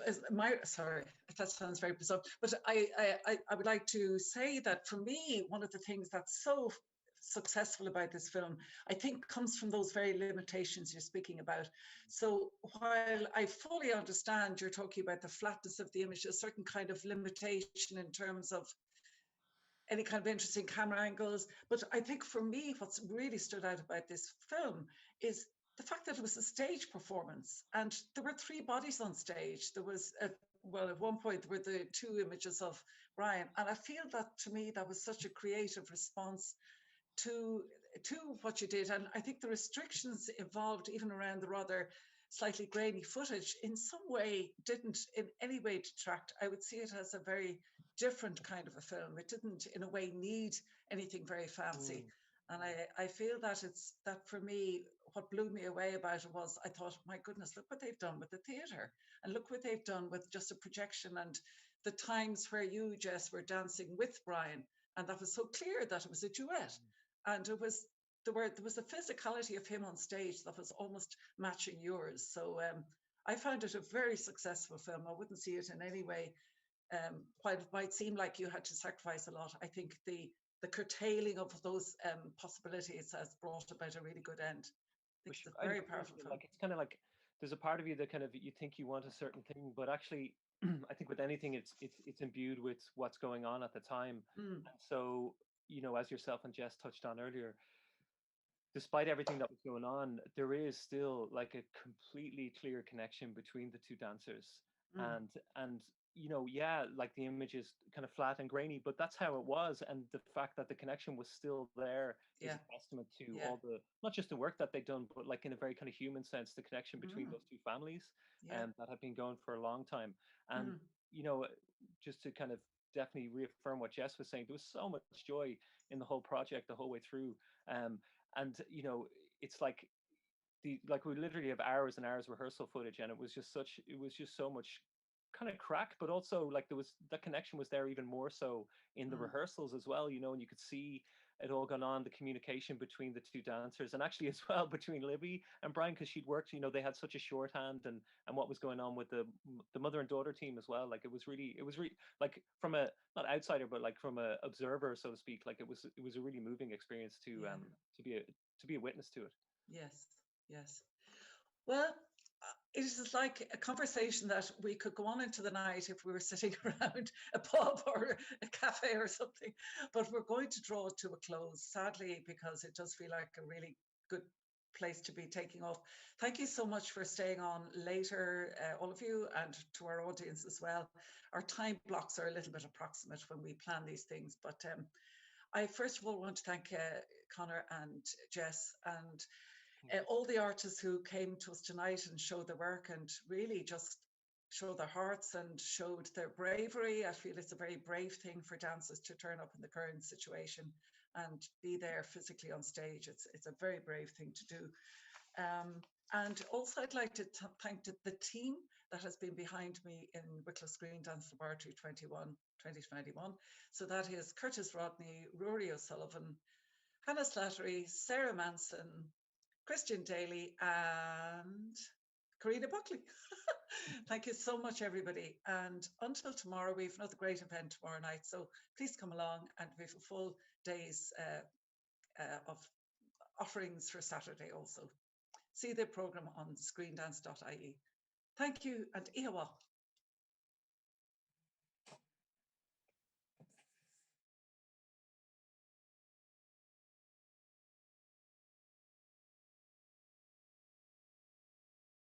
sorry, that sounds very bizarre, but I would like to say that for me, one of the things that's so successful about this film, I think, comes from those very limitations you're speaking about. So while I fully understand you're talking about the flatness of the image, a certain kind of limitation in terms of any kind of interesting camera angles. But I think for me, what's really stood out about this film is the fact that it was a stage performance, and there were 3 bodies on stage. There was, at one point, there were the 2 images of Brian. And I feel that, to me, that was such a creative response to what you did. And I think the restrictions involved, even around the rather slightly grainy footage, in some way didn't in any way detract. I would see it as a very different kind of a film. It didn't in a way need anything very fancy. And I feel that that for me, what blew me away about it was, I thought, my goodness, look what they've done with the theatre, and look what they've done with just a projection, and the times where you, Jess, were dancing with Brian, and that was so clear that it was a duet. And there was a physicality of him on stage that was almost matching yours. So I found it a very successful film. I wouldn't see it in any way, while it might seem like you had to sacrifice a lot. I think the curtailing of those possibilities has brought about a really good end. I think it's a very powerful film. Like, it's kind of like there's a part of you that kind of, you think you want a certain thing, but actually I think with anything, it's imbued with what's going on at the time. And so, as yourself and Jess touched on earlier, despite everything that was going on, there is still like a completely clear connection between the 2 dancers. And yeah, like the image is kind of flat and grainy, but that's how it was. And the fact that the connection was still there is a testament to all the, not just the work that they've done, but like in a very kind of human sense, the connection between those 2 families that have been going for a long time. And, just to kind of definitely reaffirm what Jess was saying, there was so much joy in the whole project the whole way through. And it's like we literally have hours and hours rehearsal footage, and it was just so much kind of crack, but also like there was, that connection was there even more so in the rehearsals as well, and you could see it all going on, the communication between the 2 dancers, and actually as well between Libby and Brian, because she'd worked, they had such a shorthand, and what was going on with the mother and daughter team as well. Like it was really like, from a, not outsider, but like from a observer, so to speak, like it was a really moving experience to be a witness to it. Yes. Well, it is like a conversation that we could go on into the night if we were sitting around a pub or a cafe or something, but we're going to draw it to a close, sadly, because it does feel like a really good place to be taking off. Thank you so much for staying on later, all of you, and to our audience as well. Our time blocks are a little bit approximate when we plan these things, but I first of all want to thank Conor and Jess and all the artists who came to us tonight and showed their work, and really just showed their hearts and showed their bravery. I feel it's a very brave thing for dancers to turn up in the current situation and be there physically on stage. It's a very brave thing to do. And also I'd like to thank the team that has been behind me in Wicklow Screen Dance Laboratory 2021. So that is Curtis Rodney, Rory O'Sullivan, Hannah Slattery, Sarah Manson, Christian Daly, and Karina Buckley. Thank you so much, everybody. And until tomorrow, we have another great event tomorrow night. So please come along, and we have a full day's of offerings for Saturday also. See the programme on screendance.ie. Thank you, and Ihawa.